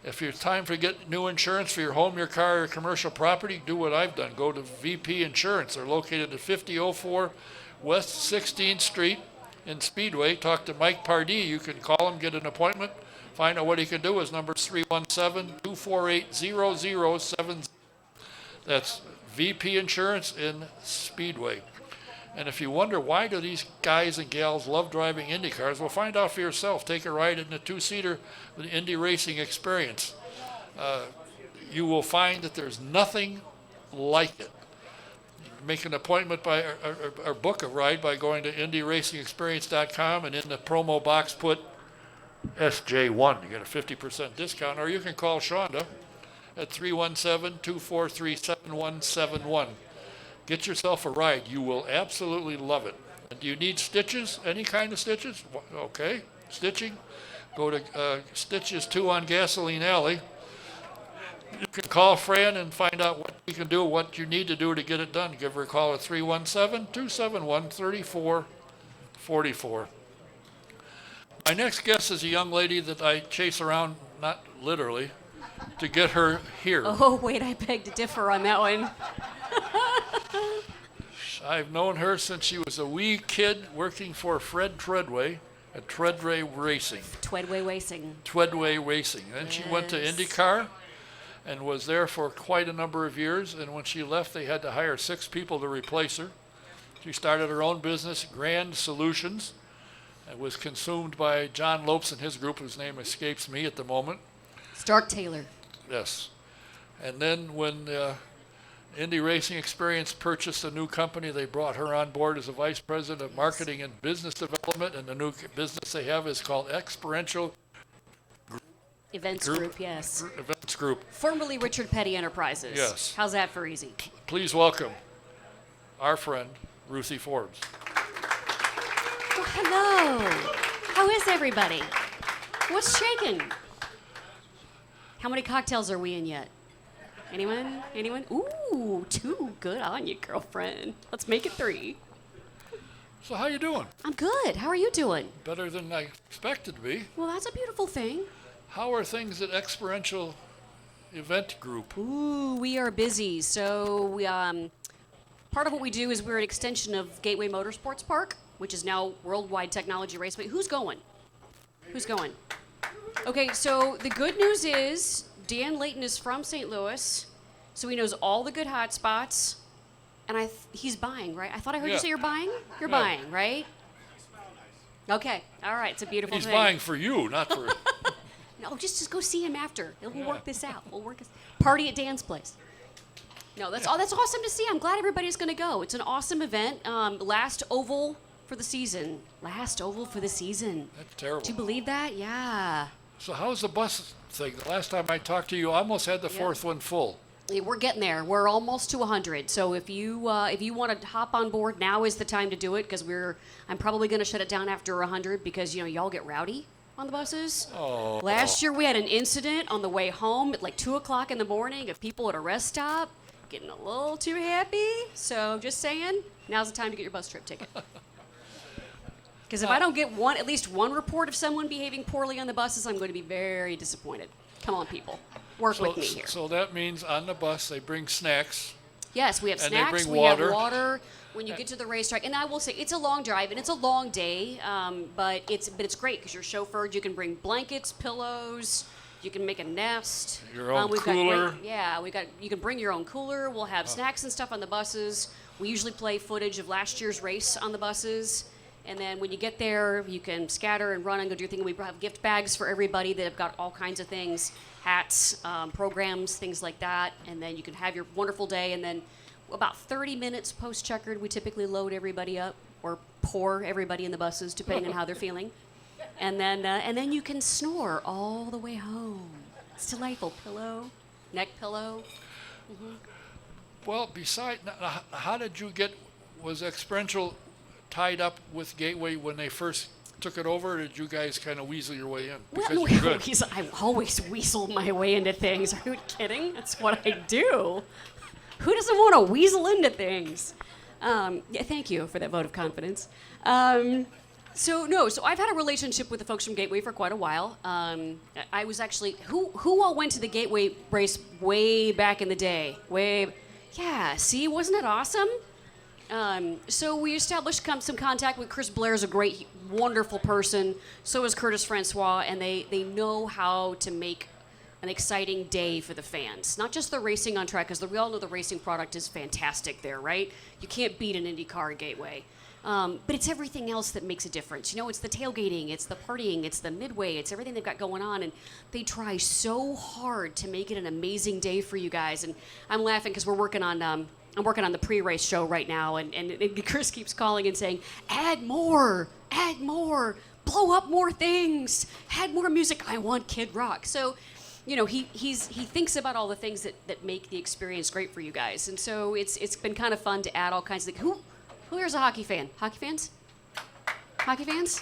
If it's time to get new insurance for your home, your car, or commercial property, do what I've done. Go to VP Insurance. They're located at 5004 West 16th Street in Speedway. Talk to Mike Pardee. You can call him, get an appointment, find out what he can do. His number is 317-248-0070. That's VP Insurance in Speedway. And if you wonder why do these guys and gals love driving Indy cars, well, find out for yourself. Take a ride in a two-seater with the Indy Racing Experience. You will find that there's nothing like it. Make an appointment or book a ride by going to IndyRacingExperience.com, and in the promo box put SJ1. You get a 50% discount, or you can call Shonda at 317-243-7171. Get yourself a ride. You will absolutely love it. And do you need stitches? Any kind of stitches? Okay. Stitching. Go to Stitches 2 on Gasoline Alley. You can call Fran and find out what you can do, what you need to do to get it done. Give her a call at 317-271-3444. My next guest is a young lady that I chase around, not literally, to get her here. Oh, wait, I beg to differ on that one. I've known her since she was a wee kid working for Fred Treadway at Treadway Racing. Twedway Racing. Twedway Racing. Then she went to Yes. IndyCar and was there for quite a number of years. And when she left, they had to hire 6 people to replace her. She started her own business, Grand Solutions. It was consumed by John Lopes and his group, whose name escapes me at the moment. Stark Taylor. Yes. And then when Indy Racing Experience purchased a new company, they brought her on board as a vice president of marketing and business development. And the new business they have is called Experiential Events Group, yes. Events Group. Formerly Richard Petty Enterprises. Yes. How's that for easy? Please welcome our friend, Ruthie Forbes. Well, hello. How is everybody? What's shaking? How many cocktails are we in yet? Anyone? Anyone? Ooh, 2. Good on you, girlfriend. Let's make it 3. So how you doing? I'm good. How are you doing? Better than I expected to be. Well, that's a beautiful thing. How are things at Experiential Event Group? Ooh, we are busy. So we, part of what we do is we're an extension of Gateway Motorsports Park, which is now Worldwide Technology Raceway. Who's going? Who's going? Okay, so the good news is Dan Layton is from St. Louis, so he knows all the good hot spots, and he's buying, right? I thought I heard you say you're buying? You're buying, right? Okay, all right, it's a beautiful He's thing. buying for you, not for... No, just go see him after. We'll work this out. We'll work this. Party at Dan's place. No, that's awesome to see. I'm glad everybody's going to go. It's an awesome event. Last oval for the season. Last oval for the season. That's terrible. Do you believe that? Yeah. So how's the bus thing? The last time I talked to you, I almost had the fourth one full. Yeah, we're getting there. We're almost to 100. So if you want to hop on board, now is the time to do it because I'm probably going to shut it down after 100 because y'all get rowdy on the buses. Oh. Last year we had an incident on the way home at like 2 o'clock in the morning of people at a rest stop getting a little too happy. So just saying, now's the time to get your bus trip ticket. Because if I don't get at least one report of someone behaving poorly on the buses, I'm going to be very disappointed. Come on, people. Work with me here. So that means on the bus they bring snacks. Yes, we have And they snacks, bring we water. have water. When you get to the racetrack, and I will say it's a long drive and it's a long day, but it's great because you're chauffeured. You can bring blankets, pillows. You can make a nest. Your own we've cooler. You can bring your own cooler. We'll have snacks and stuff on the buses. We usually play footage of last year's race on the buses. And then when you get there, you can scatter and run and go do your thing. We have gift bags for everybody that have got all kinds of things, hats, programs, things like that. And then you can have your wonderful day. And then about 30 minutes post-checkered, we typically load everybody up or pour everybody in the buses, depending on how they're feeling. And then you can snore all the way home. It's delightful. Pillow, neck pillow. Mm-hmm. Well, how did you was Experiential tied up with Gateway when they first took it over, or did you guys kind of weasel your way in? Because you're good. I always weasel my way into things. Are you kidding? That's what I do. Who doesn't want to weasel into things? Thank you for that vote of confidence. So I've had a relationship with the folks from Gateway for quite a while. I was actually, who all went to the Gateway race way back in the day? See, wasn't it awesome? So we established some contact with Chris Blair. Is a great, wonderful person. So is Curtis Francois, and they know how to make an exciting day for the fans. Not just the racing on track, because we all know the racing product is fantastic there, right? You can't beat an IndyCar Gateway. But it's everything else that makes a difference. It's the tailgating, it's the partying, it's the midway, it's everything they've got going on. And they try so hard to make it an amazing day for you guys. And I'm laughing because I'm working on the pre-race show right now. And Chris keeps calling and saying, add more, blow up more things, add more music. I want Kid Rock. So, he thinks about all the things that make the experience great for you guys. And so it's been kind of fun to add all kinds of things. Who here's a hockey fan? Hockey fans? Hockey fans?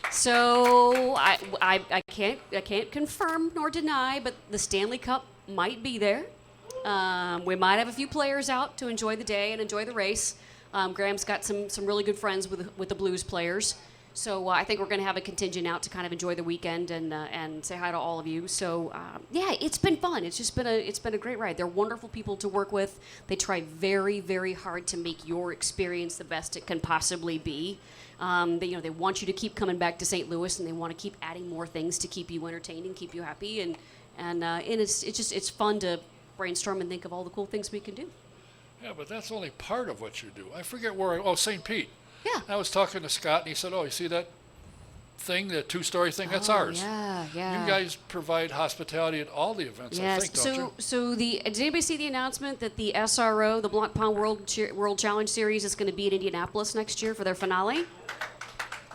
So I can't confirm nor deny, but the Stanley Cup might be there. We might have a few players out to enjoy the day and enjoy the race. Graham's got some really good friends with the Blues players. So I think we're going to have a contingent out to kind of enjoy the weekend and say hi to all of you. So it's been fun. It's been a great ride. They're wonderful people to work with. They try very, very hard to make your experience the best it can possibly be. They want you to keep coming back to St. Louis, and they want to keep adding more things to keep you entertained and keep you happy. And it's fun to brainstorm and think of all the cool things we can do. Yeah, but that's only part of what you do. I forget St. Pete. Yeah. I was talking to Scott, and he said, "Oh, you see that thing, the two-story thing, that's Oh, ours. Yeah, yeah. You guys provide hospitality at all the events, I think, don't you? So did anybody see the announcement that the SRO, the Blunt Pound World Challenge Series, is going to be in Indianapolis next year for their finale?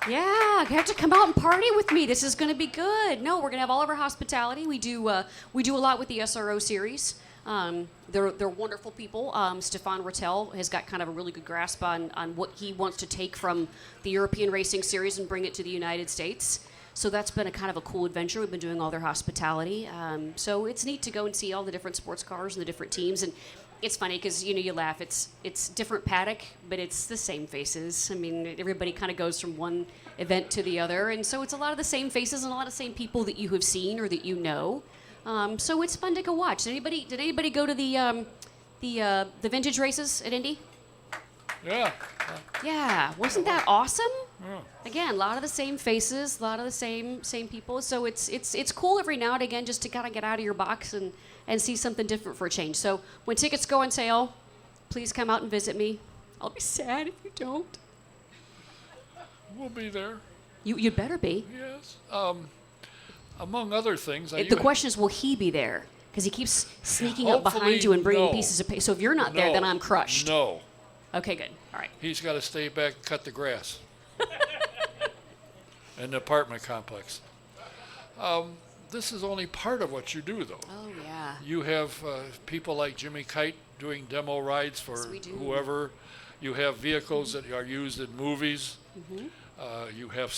Yeah, you have to come out and party with me. This is going to be good. No, we're going to have all of our hospitality. We do a lot with the SRO series. They're wonderful people. Stefan Rattel has got kind of a really good grasp on what he wants to take from the European Racing Series and bring it to the United States. So that's been a kind of a cool adventure. We've been doing all their hospitality. So it's neat to go and see all the different sports cars and the different teams. And it's funny because, you laugh. It's different paddock, but it's the same faces. I mean, everybody kind of goes from one event to the other. And so it's a lot of the same faces and a lot of the same people that you have seen or that you know. So it's fun to go watch. Did anybody go to the vintage races at Indy? Yeah. Yeah, wasn't that awesome? Yeah. Again, a lot of the same faces, a lot of the same people. So it's cool every now and again just to kind of get out of your box and see something different for a change. So when tickets go on sale, please come out and visit me. I'll be sad if you don't. We'll be there. You'd better be. Yes. Among other things, The question is, will he be there? Because he keeps sneaking up Hopefully, behind you and bringing no. pieces of paper. So if you're not there, No. then I'm crushed. No. Okay, good. All right. He's got to stay back and cut the grass. In the apartment complex. This is only part of what you do, though. Oh, yeah. You have people like Jimmy Kite doing demo rides for Yes, we do. whoever. You have vehicles that are used in movies. Mm-hmm. You have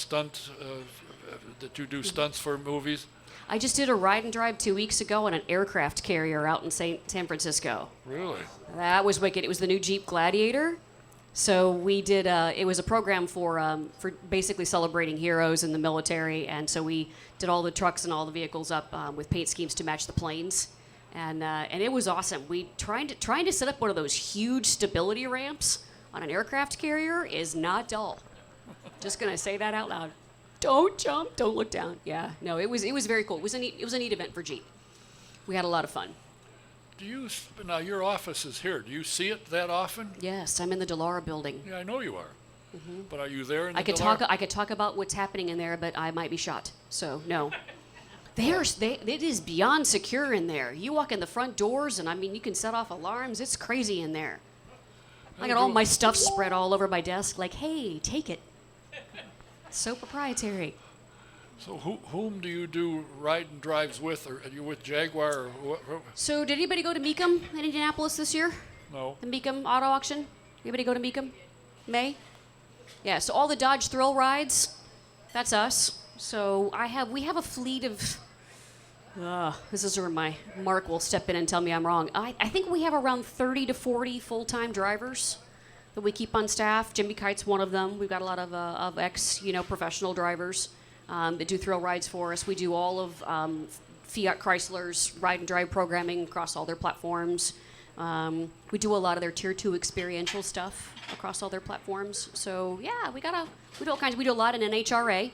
that you do stunts for movies. I just did a ride and drive 2 weeks ago on an aircraft carrier out in San Francisco. Really? That was wicked. It was the new Jeep Gladiator. So we did. It was a program for basically celebrating heroes in the military, and so we did all the trucks and all the vehicles up with paint schemes to match the planes, and it was awesome. We trying to set up one of those huge stability ramps on an aircraft carrier is not dull. Just gonna say that out loud. Don't jump. Don't look down. Yeah. No. It was very cool. It was a neat event for Jeep. We had a lot of fun. Now your office is here. Do you see it that often? Yes, I'm in the Delara building. Yeah, I know you are. But are you there in the I could Delara? I could talk about what's happening in there, but I might be shot. So no. It is beyond secure in there. You walk in the front doors, and I mean, you can set off alarms. It's crazy in there. I got all my stuff spread all over my desk. Like, hey, take it. So proprietary. So whom do you do ride and drives with? Or are you with Jaguar or what? So did anybody go to Mecum in Indianapolis this year? No. The Mecum auto auction? Anybody go to Mecum? May? Yeah, so all the Dodge Thrill rides, that's us. So we have a fleet of, this is where my Mark will step in and tell me I'm wrong. I think we have around 30 to 40 full-time drivers that we keep on staff. Jimmy Kite's one of them. We've got a lot of professional drivers that do thrill rides for us. We do all of Fiat Chrysler's ride and drive programming across all their platforms. We do a lot of their Tier 2 experiential stuff across all their platforms. So yeah, we do all kinds. We do a lot in NHRA.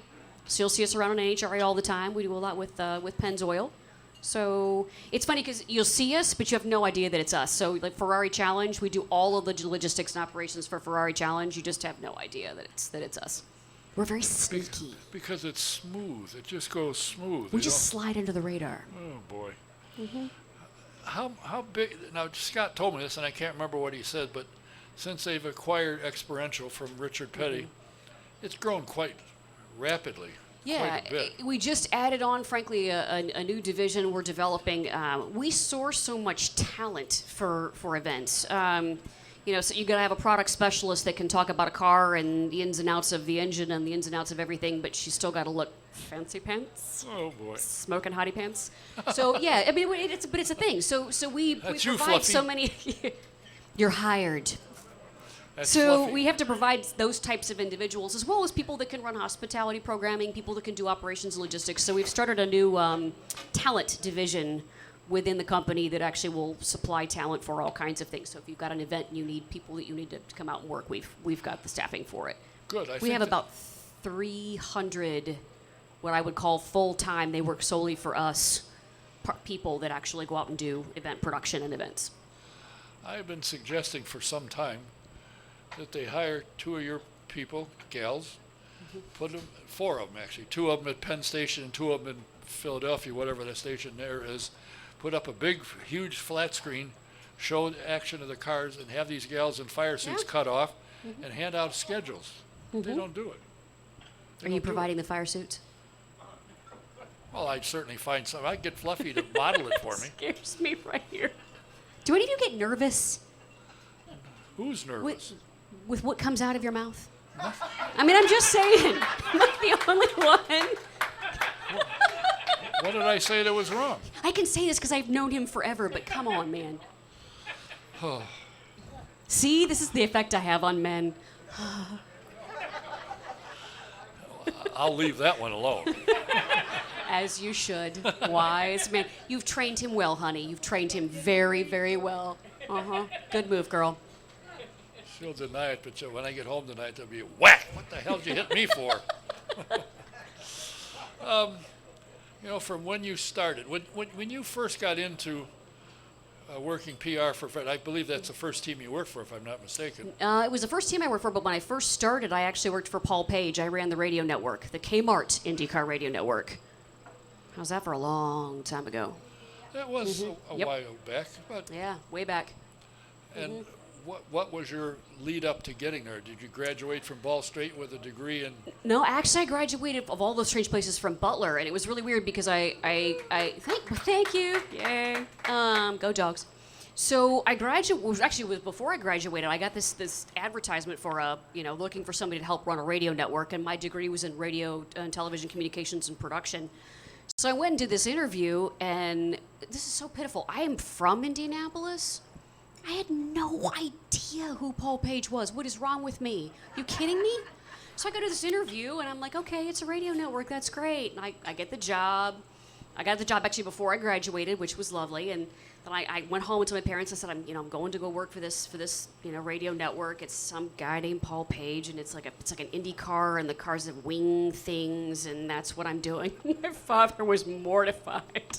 So you'll see us around in NHRA all the time. We do a lot with Pennzoil. So it's funny because you'll see us, but you have no idea that it's us. So like Ferrari Challenge, we do all of the logistics and operations for Ferrari Challenge. You just have no idea that it's us. We're very sneaky. Because it's smooth. It just goes smooth. We just slide under the radar. Oh boy. How big? Now Scott told me this, and I can't remember what he said, but since they've acquired Experiential from Richard Petty, it's grown quite rapidly. Yeah, quite a bit. we just added on, frankly, a new division we're developing. We source so much talent for events. So you got to have a product specialist that can talk about a car and the ins and outs of the engine and the ins and outs of everything, but she's still got to look fancy pants. Oh boy. Smoking hottie pants. So yeah, I mean, it's a thing. So we That's you, provide so Fluffy. many. You're hired. That's So fluffy. we have to provide those types of individuals, as well as people that can run hospitality programming, people that can do operations and logistics. So we've started a new talent division within the company that actually will supply talent for all kinds of things. So if you've got an event and you need people that you need to come out and work, we've got the staffing for it. Good. We have about 300, what I would call full-time, they work solely for us, people that actually go out and do event production and events. I've been suggesting for some time that they hire two of your people, gals, put them, 4 of them actually, 2 of them at Penn Station and 2 of them in Philadelphia, whatever that station there is. Put up a big, huge flat screen, show the action of the cars, and have these gals in fire suits cut off and hand out schedules. They don't do it. They Are don't you do providing the fire suits? Well, I'd certainly find some. I'd get Fluffy to model it for me. Scares me right here. Do any of you get nervous Who's nervous? with what comes out of your mouth? I mean, I'm just saying. I'm not the only one. What did I say that was wrong? I can say this because I've known him forever, but come on, man. See, this is the effect I have on men. I'll leave that one alone. As you should. Wise man. You've trained him well, honey. You've trained him very, very well. Good move, girl. She'll deny it, but when I get home tonight, there'll be a whack. What the hell did you hit me for? From when you started, when you first got into working PR for Fred, I believe that's the first team you worked for, if I'm not mistaken. It was the first team I worked for, but when I first started, I actually worked for Paul Page. I ran the radio network, the Kmart IndyCar radio network. I was that for a long time ago. That was a Yep. while back, but Yeah, way back. and what was your lead up to getting there? Did you graduate from Ball State with a degree in? No, actually, I graduated of all those strange places from Butler, and it was really weird because thank you, yay, go Dogs. So I graduated. Before I graduated, I got this advertisement for looking for somebody to help run a radio network, and my degree was in radio and television communications and production. So I went and did this interview, and this is so pitiful. I am from Indianapolis. I had no idea who Paul Page was. What is wrong with me? You kidding me? So I go to this interview, and I'm like, okay, it's a radio network. That's great. And I get the job. I got the job actually before I graduated, which was lovely. And then I went home to my parents. I said, I'm going to go work for this radio network. It's some guy named Paul Page, and it's like an IndyCar, and the cars have wing things, and that's what I'm doing. My father was mortified.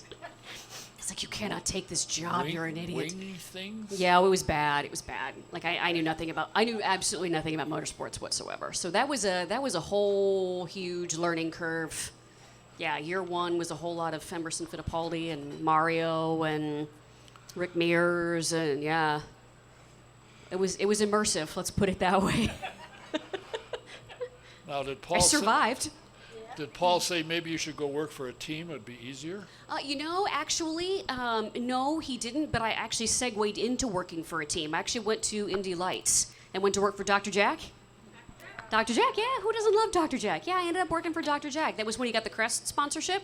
It's like, you cannot take this job. You're an idiot. Wing things? Yeah, it was bad. It was bad. Like I knew absolutely nothing about motorsports whatsoever. So that was a whole huge learning curve. Yeah, year one was a whole lot of Emerson Fittipaldi and Mario and Rick Mears, and yeah, it was immersive. Let's put it that way. Now, did Paul I survived. Did Paul say maybe you should go work for a team? It'd be easier. Actually, no, he didn't. But I actually segued into working for a team. I actually went to Indy Lights and went to work for Dr. Jack. Dr. Jack, yeah, who doesn't love Dr. Jack? Yeah, I ended up working for Dr. Jack. That was when he got the Crest sponsorship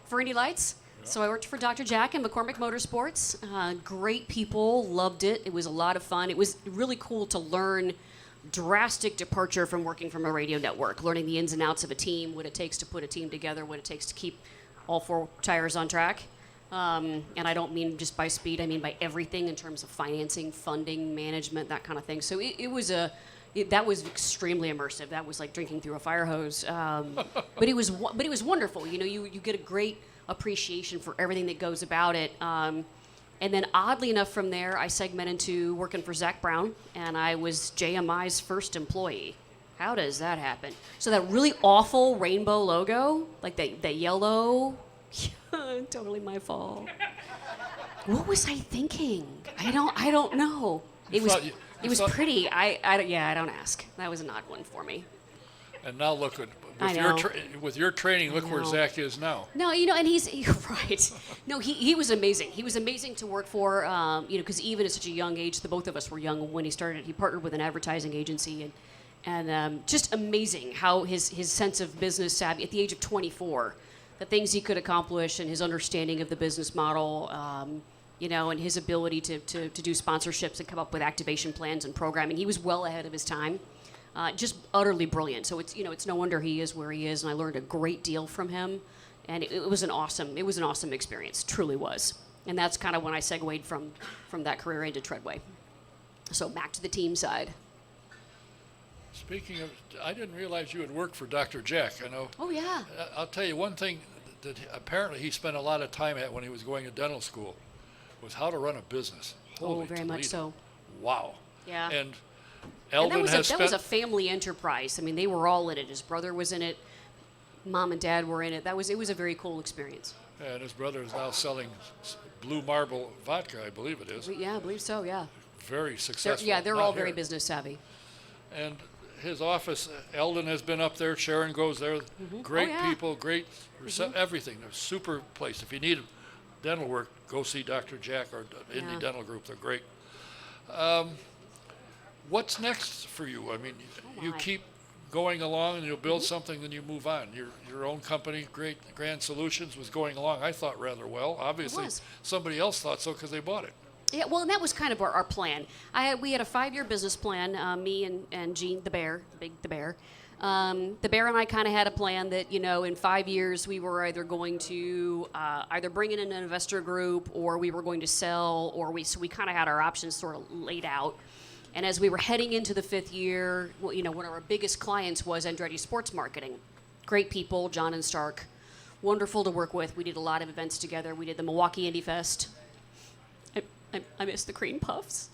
for Indy Lights. Yeah. So I worked for Dr. Jack and McCormick Motorsports. Great people, loved it. It was a lot of fun. It was really cool to learn drastic departure from working from a radio network, learning the ins and outs of a team, what it takes to put a team together, what it takes to keep all 4 tires on track. And I don't mean just by speed, I mean by everything in terms of financing, funding, management, that kind of thing. So that was extremely immersive. That was like drinking through a fire hose. But it was wonderful. You get a great appreciation for everything that goes about it. And then oddly enough from there, I segmented into working for Zach Brown, and I was JMI's first employee. How does that happen? So that really awful rainbow logo, like that yellow, totally my fault. What was I thinking? I don't know. It was pretty. I don't ask. That was an odd one for me. And now look at with your training. Look where Zach is now. No, and he's right. No, he was amazing. He was amazing to work for. Because even at such a young age, the both of us were young when he started. He partnered with an advertising agency, and just amazing how his sense of business savvy at the age of 24, the things he could accomplish, and his understanding of the business model. And his ability to do sponsorships and come up with activation plans and programming. He was well ahead of his time. Just utterly brilliant. So it's no wonder he is where he is, and I learned a great deal from him. And it was an awesome experience, truly was. And that's kind of when I segued from that career into Treadway. So back to the team side. Speaking of, I didn't realize you had worked for Dr. Jack. I know. Oh yeah. I'll tell you one thing that apparently he spent a lot of time at when he was going to dental school was how to run a business. Holy very much Toledo. so. Wow. Yeah. And And Eldon has that was a spent. family enterprise. I mean, they were all in it. His brother was in it. Mom and dad were in it. It was a very cool experience. And his brother is now selling Blue Marble vodka, I believe it is. Yeah, I believe so. Yeah. Very successful. They're Not all very here. business savvy. And his office, Eldon has been up there. Sharon goes there. Great Oh, yeah. people, great everything. They're a super place. If you need dental work, go see Dr. Jack or Indy Yeah. Dental Group. They're great. What's next for you? I mean, you my. keep going along and you'll build something, then you move on. Your own company, Grand Solutions, was going along, I thought, rather well. Obviously, was. somebody else thought so because they bought it. Yeah, well, and that was kind of our plan. We had a 5-year business plan. Me and Gene, the bear. The bear and I kind of had a plan that, in 5 years we were either going to either bring in an investor group or we were going to sell, so we kind of had our options sort of laid out. And as we were heading into the 5th year, one of our biggest clients was Andretti Sports Marketing. Great people, John and Stark. Wonderful to work with. We did a lot of events together. We did the Milwaukee Indy Fest. I miss the cream puffs.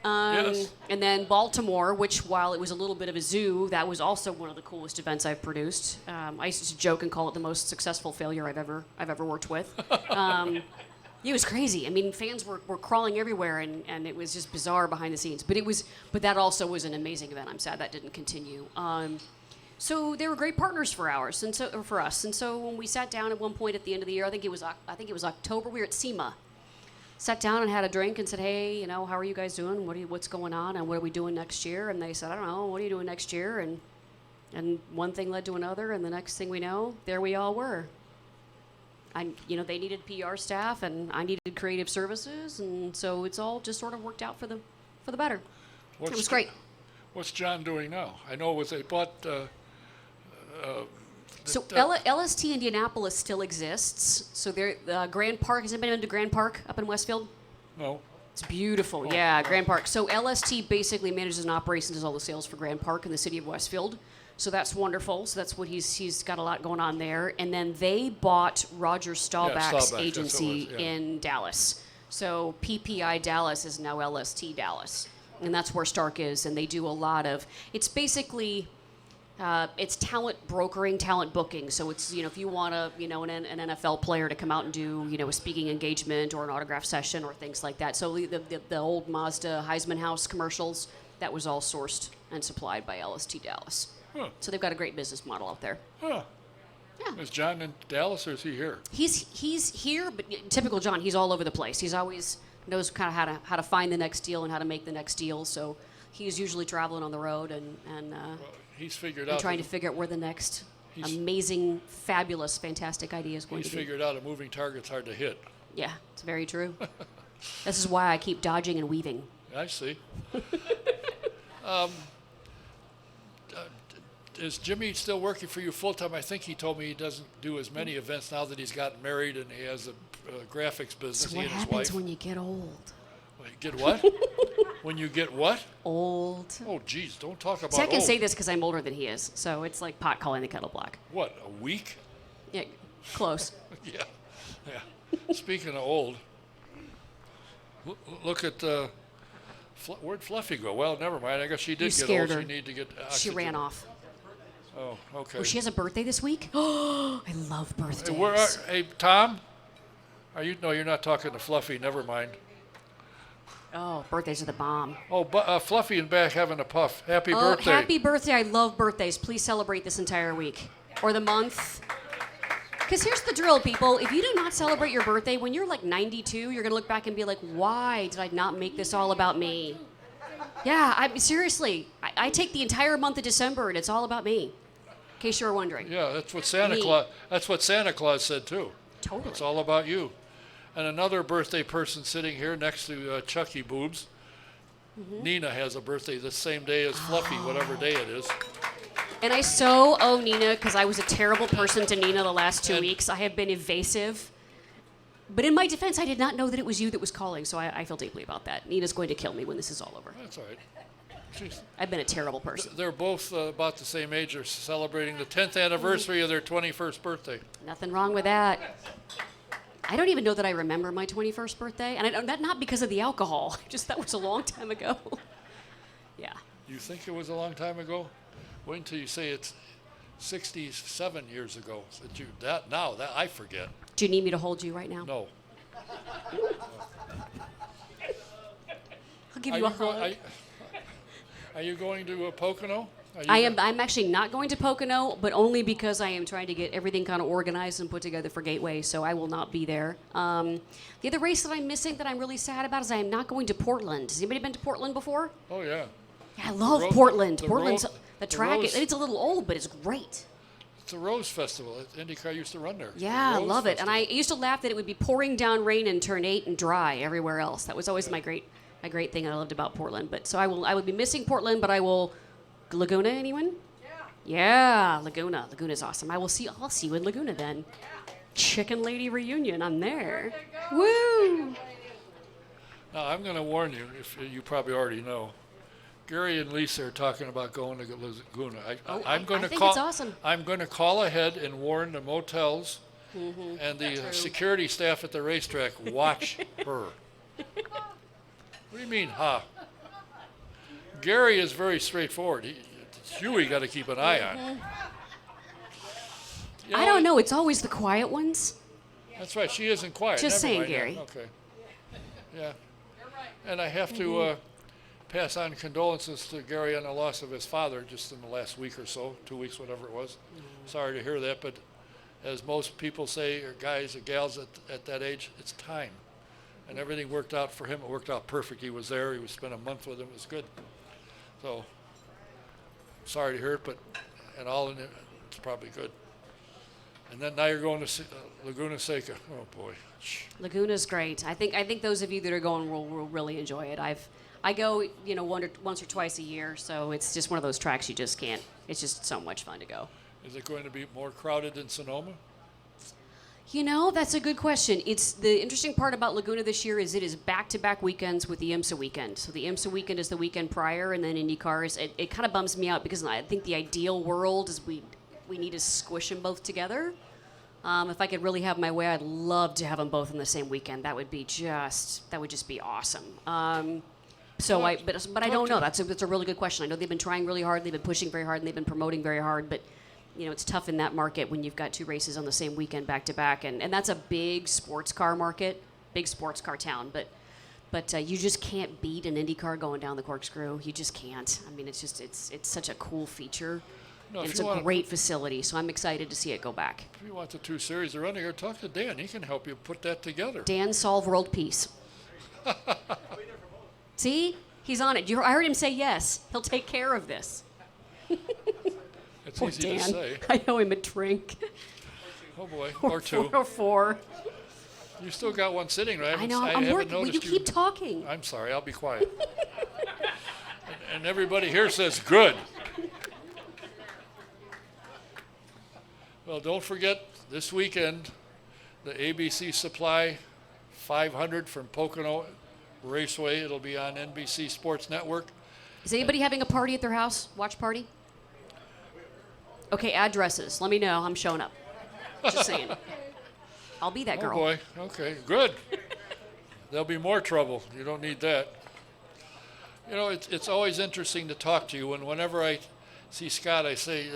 Yes. And then Baltimore, which while it was a little bit of a zoo, that was also one of the coolest events I've produced. I used to joke and call it the most successful failure I've ever worked with. It was crazy. I mean, fans were crawling everywhere, and it was just bizarre behind the scenes. But that also was an amazing event. I'm sad that didn't continue. So they were great partners for us. And so when we sat down at one point at the end of the year, I think it was October. We were at SEMA. Sat down and had a drink and said, hey, how are you guys doing? What's going on and what are we doing next year? And they said, I don't know, what are you doing next year? And one thing led to another, and the next thing we know, there we all were. They needed PR staff and I needed creative services, and so it's all just sort of worked out for the better. It was great. What's John doing now? I know they bought. So LST Indianapolis still exists. So Grand Park, has anybody been to Grand Park up in Westfield? No. It's beautiful. Yeah, Grand Park. So LST basically manages and operates and does all the sales for Grand Park in the city of Westfield. So that's wonderful. So that's what he's got a lot going on there. And then they bought Roger Staubach's Staubach, agency that's what it was, yeah. in Dallas. So PPI Dallas is now LST Dallas. And that's where Stark is. And they do a lot of, it's basically, it's talent brokering, talent booking. So it's, if you want an NFL player to come out and do, a speaking engagement or an autograph session or things like that. So the old Mazda Heisman House commercials, that was all sourced and supplied by LST Dallas. Huh. So they've got a great business model out there. Huh. Yeah. Is John in Dallas or is he here? He's here, but typical John, he's all over the place. He's always knows kind of how to find the next deal and how to make the next deal. So he's usually traveling on the road and He's figured and out. trying to figure out where the next amazing, fabulous, fantastic idea is going He's to be. figured out a moving target's hard to hit. Yeah, it's very true. This is why I keep dodging and weaving. I see. Is Jimmy still working for you full time? I think he told me he doesn't do as many events now that he's gotten married and he has a graphics business. So he what and his happens wife. when you get old? Well, you get what? When you get what? Old. Oh, geez, don't talk about See, I can old. say this because I'm older than he is, so it's like pot calling the kettle black. What, a week? Yeah, close. Yeah. Speaking of old, look at where'd Fluffy go? Well, never mind. I guess she did You get scared old. her. She need to get She oxygen. ran off. Oh, okay. Oh, she has a birthday this week? Oh, I love birthdays. Hey, Tom? No, you're not talking to Fluffy. Never mind. Oh, birthdays are the bomb. Oh, Fluffy and back having a puff. Happy Oh, birthday. happy birthday. I love birthdays. Please celebrate this entire week or the month. Because here's the drill, people. If you do not celebrate your birthday, when you're like 92, you're going to look back and be like, why did I not make this all about me? Yeah, seriously. I take the entire month of December and it's all about me. In case you were wondering. Yeah, that's what Santa Me. Claus. That's what Santa Claus said too. Totally. It's all about you. And another birthday person sitting here next to Chucky Boobs. Mm-hmm. Nina has a birthday the same day as Fluffy, whatever day it is. And I so owe Nina because I was a terrible person to Nina the last 2 weeks. I have been evasive. But in my defense, I did not know that it was you that was calling, so I feel deeply about that. Nina's going to kill me when this is all over. That's all right. She's, I've been a terrible person. they're both about the same age. They're celebrating the 10th anniversary of their 21st birthday. Nothing wrong with that. I don't even know that I remember my 21st birthday, and that not because of the alcohol. Just that was a long time ago. Yeah. You think it was a long time ago? Wait until you say it's 67 years ago. That I forget. Do you need me to hold you right now? No. I'll give you a hug. Are you going to Pocono? I'm actually not going to Pocono, but only because I am trying to get everything kind of organized and put together for Gateway, so I will not be there. The other race that I'm missing that I'm really sad about is I am not going to Portland. Has anybody been to Portland before? Oh, yeah. Yeah, I love Portland. the Portland's Ro- the the track. Rose- It's a little old, but it's great. It's a Rose Festival. IndyCar used to run there. Yeah, I Rose love it. And I Festival. used to laugh that it would be pouring down rain in turn 8 and dry everywhere else. That was always my great thing I loved about Portland. But so I will be missing Portland, but I will Laguna, anyone? Yeah, Laguna. Laguna's awesome. I'll see you in Laguna then. Chicken Lady reunion. I'm there. Woo! Now, I'm going to warn you, if you probably already know, Gary and Lisa are talking about going to Laguna. I'm going to think call. it's awesome. I'm going to call ahead and warn the motels and the security staff at the racetrack. Watch her. What do you mean, huh? Gary is very straightforward. It's you got to keep an eye on. You I don't know. It's always the quiet ones. That's right. She isn't quiet. Just Never saying, mind that. Gary. Okay. Yeah. And I have to pass on condolences to Gary on the loss of his father just in the last week or so, 2 weeks, whatever it was. Sorry to hear that, but as most people say, or guys or gals at that age, it's time. And everything worked out for him. It worked out perfect. He was there. He was spent a month with him. It was good. So, sorry to hear it, but and all in it, it's probably good. And then now you're going to Laguna Seca. Oh boy. Laguna's great. I think those of you that are going will really enjoy it. I go, once or twice a year, so it's just one of those tracks you just can't. It's just so much fun to go. Is it going to be more crowded than Sonoma? That's a good question. It's the interesting part about Laguna this year is it is back-to-back weekends with the IMSA weekend. So the IMSA weekend is the weekend prior, and then IndyCar is. It kind of bums me out because I think the ideal world is we need to squish them both together. If I could really have my way, I'd love to have them both on the same weekend. That would just be awesome. But I don't know. That's a really good question. I know they've been trying really hard, they've been pushing very hard, and they've been promoting very hard. But it's tough in that market when you've got two races on the same weekend back to back, and that's a big sports car market, big sports car town. But you just can't beat an IndyCar going down the corkscrew. You just can't. I mean, it's such a cool feature. No, And it's a great facility, so I'm excited to see it go back. If you want the 2 series to run here, talk to Dan. He can help you put that together. Dan, solve world peace. See? He's on it. I heard him say yes. He'll take care of this. It's Poor easy Dan. to say. I owe him a drink. Oh boy, or 2. Or 4. You still got one sitting, right? I know. I'm haven't working. Will you noticed keep talking? I'm sorry. I'll be quiet. and everybody here says good. Well, don't forget this weekend, the ABC Supply 500 from Pocono Raceway. It'll be on NBC Sports Network. Is anybody having a party at their house? Watch party? Okay, addresses. Let me know. I'm showing up. Just saying. I'll be that girl. Oh boy. Okay. Good. There'll be more trouble. You don't need that. It's always interesting to talk to you. And whenever I see Scott, I say,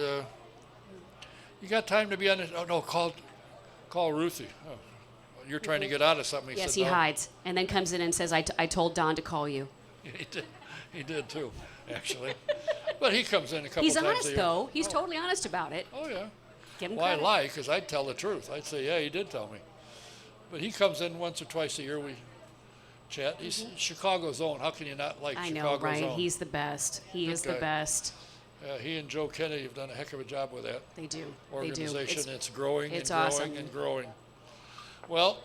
"You got time to be on this?" Oh no, call Ruthie. Oh, you're trying to get out of something. Yes, said, he "No." hides. And then comes in and says, I told Don to call you. He did too, actually. But he comes in a couple He's times a honest, year. though. He's totally honest about it. Oh yeah. Give him Well, I credit. lie because I'd tell the truth. I'd say, yeah, he did tell me. But he comes in once or twice a year. We chat. He's Chicago's own. How can you not like I Chicago's know, right? own? He's the best. He Good is the guy. best. He and Joe Kennedy have done a heck of a job with that They do. organization. They do. It's growing it's and growing awesome. and growing. Well,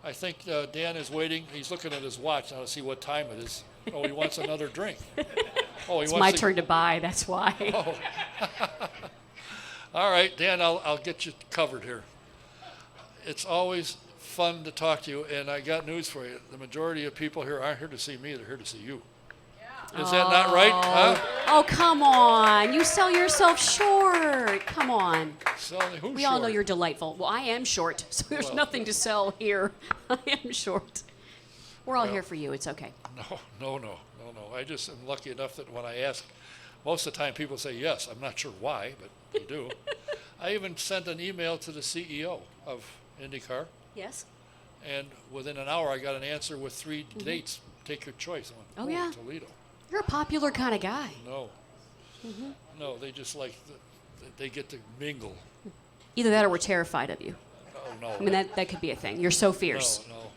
I think Dan is waiting. He's looking at his watch now to see what time it is. Oh, he wants another drink. Oh, he It's wants my to- turn to buy. That's why. Oh. All right, Dan, I'll get you covered here. It's always fun to talk to you, and I got news for you. The majority of people here aren't here to see me, they're here to see you. Is that not right? Huh? Oh, come on. You sell yourself short. Come on. Selling who's We all know short? you're delightful. Well, I am short, so there's Well. nothing to sell here. I am short. We're all Well. here for you. It's okay. No. no. I just am lucky enough that when I ask, most of the time people say yes. I'm not sure why, but they do. I even sent an email to the CEO of IndyCar, Yes. and within an hour I got an answer with 3 dates. Take your choice. I went, Oh, yeah. Toledo. You're a popular kind of guy. No. No, they just like, they get to mingle. Either that or we're terrified of you. Oh, no. I mean, that could be a thing. You're so fierce. No.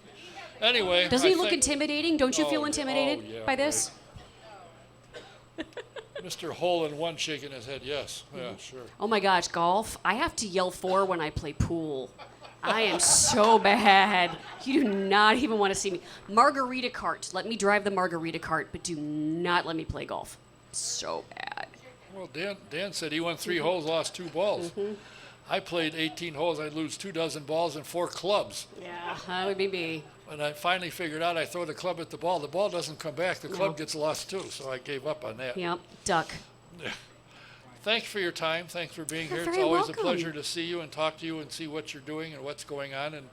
Anyway. Doesn't he I look think intimidating? Don't you Oh, feel yeah. intimidated Oh, yeah, by this? Mr. Hole in One shaking his head, yes. Yeah, sure. Oh my gosh, golf. I have to yell for when I play pool. I am so bad. You do not even want to see me. Margarita cart. Let me drive the margarita cart, but do not let me play golf. So bad. Well, Dan said he won 3 holes, lost 2 balls. Mm-hmm. I played 18 holes. I'd lose 24 balls and 4 clubs. Yeah, that would be me. And I finally figured out I throw the club at the ball. The ball doesn't come back. The club gets lost too. So I gave up on that. Yep, duck. Thanks for your time. Thanks for being You're here. It's very always welcome. a pleasure to see you and talk to you and see what you're doing and what's going on and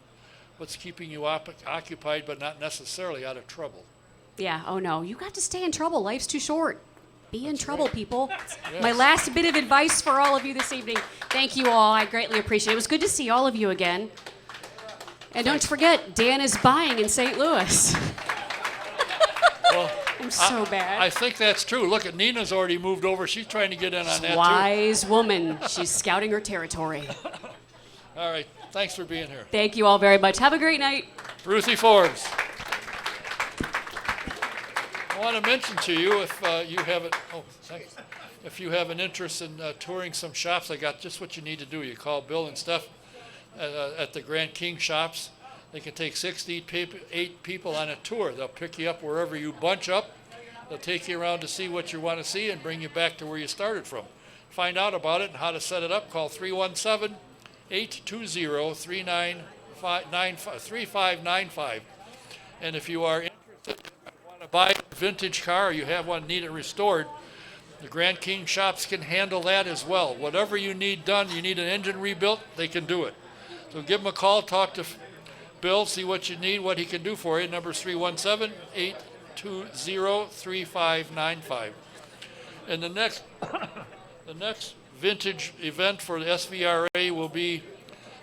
what's keeping you occupied but not necessarily out of trouble. Yeah, oh no. You got to stay in trouble. Life's too short. Be in trouble, right. people. Yes. My last bit of advice for all of you this evening. Thank you all. I greatly appreciate it. It was good to see all of you again. And don't forget, Dan is buying in St. Louis. Well, I'm so bad. I think that's true. Look at Nina's already moved over. She's trying to get in on that Wise woman. She's scouting her territory. too. All right. Thanks for being here. Thank you all very much. Have a great night. Ruthie Forbes. I want to mention to you if you have it. Oh, thanks. If you have an interest in touring some shops, I got just what you need to do. You call Bill and Steph at the Grand King shops. They can take 6 to 8 people on a tour. They'll pick you up wherever you bunch up. They'll take you around to see what you want to see and bring you back to where you started from. Find out about it and how to set it up. Call 317-820-3595. And if you are interested, want to buy a vintage car, or you have one, need it restored, the Grand King shops can handle that as well. Whatever you need done, you need an engine rebuilt, they can do it. So give them a call, talk to Bill, see what you need, what he can do for you. Number is 317-820-3595. And the next vintage event for the SVRA will be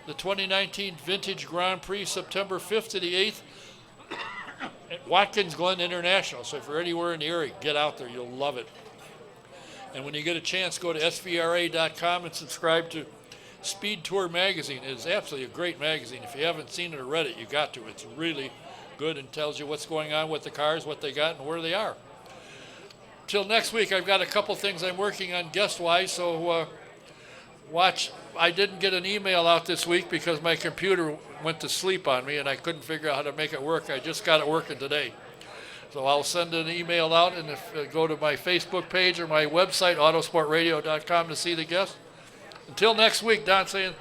the 2019 Vintage Grand Prix, September 5th to the 8th at Watkins Glen International. So if you're anywhere in the area, get out there. You'll love it. And when you get a chance, go to svra.com and subscribe to Speed Tour magazine. It is absolutely a great magazine. If you haven't seen it or read it, you got to. It's really good and tells you what's going on with the cars, what they got, and where they are. Till next week, I've got a couple things I'm working on guest-wise, so watch. I didn't get an email out this week because my computer went to sleep on me, and I couldn't figure out how to make it work. I just got it working today. So I'll send an email out, and go to my Facebook page or my website, autosportradio.com, to see the guests. Until next week, Don saying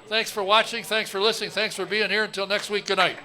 thanks for watching, thanks for listening, thanks for being here. Until next week, good night.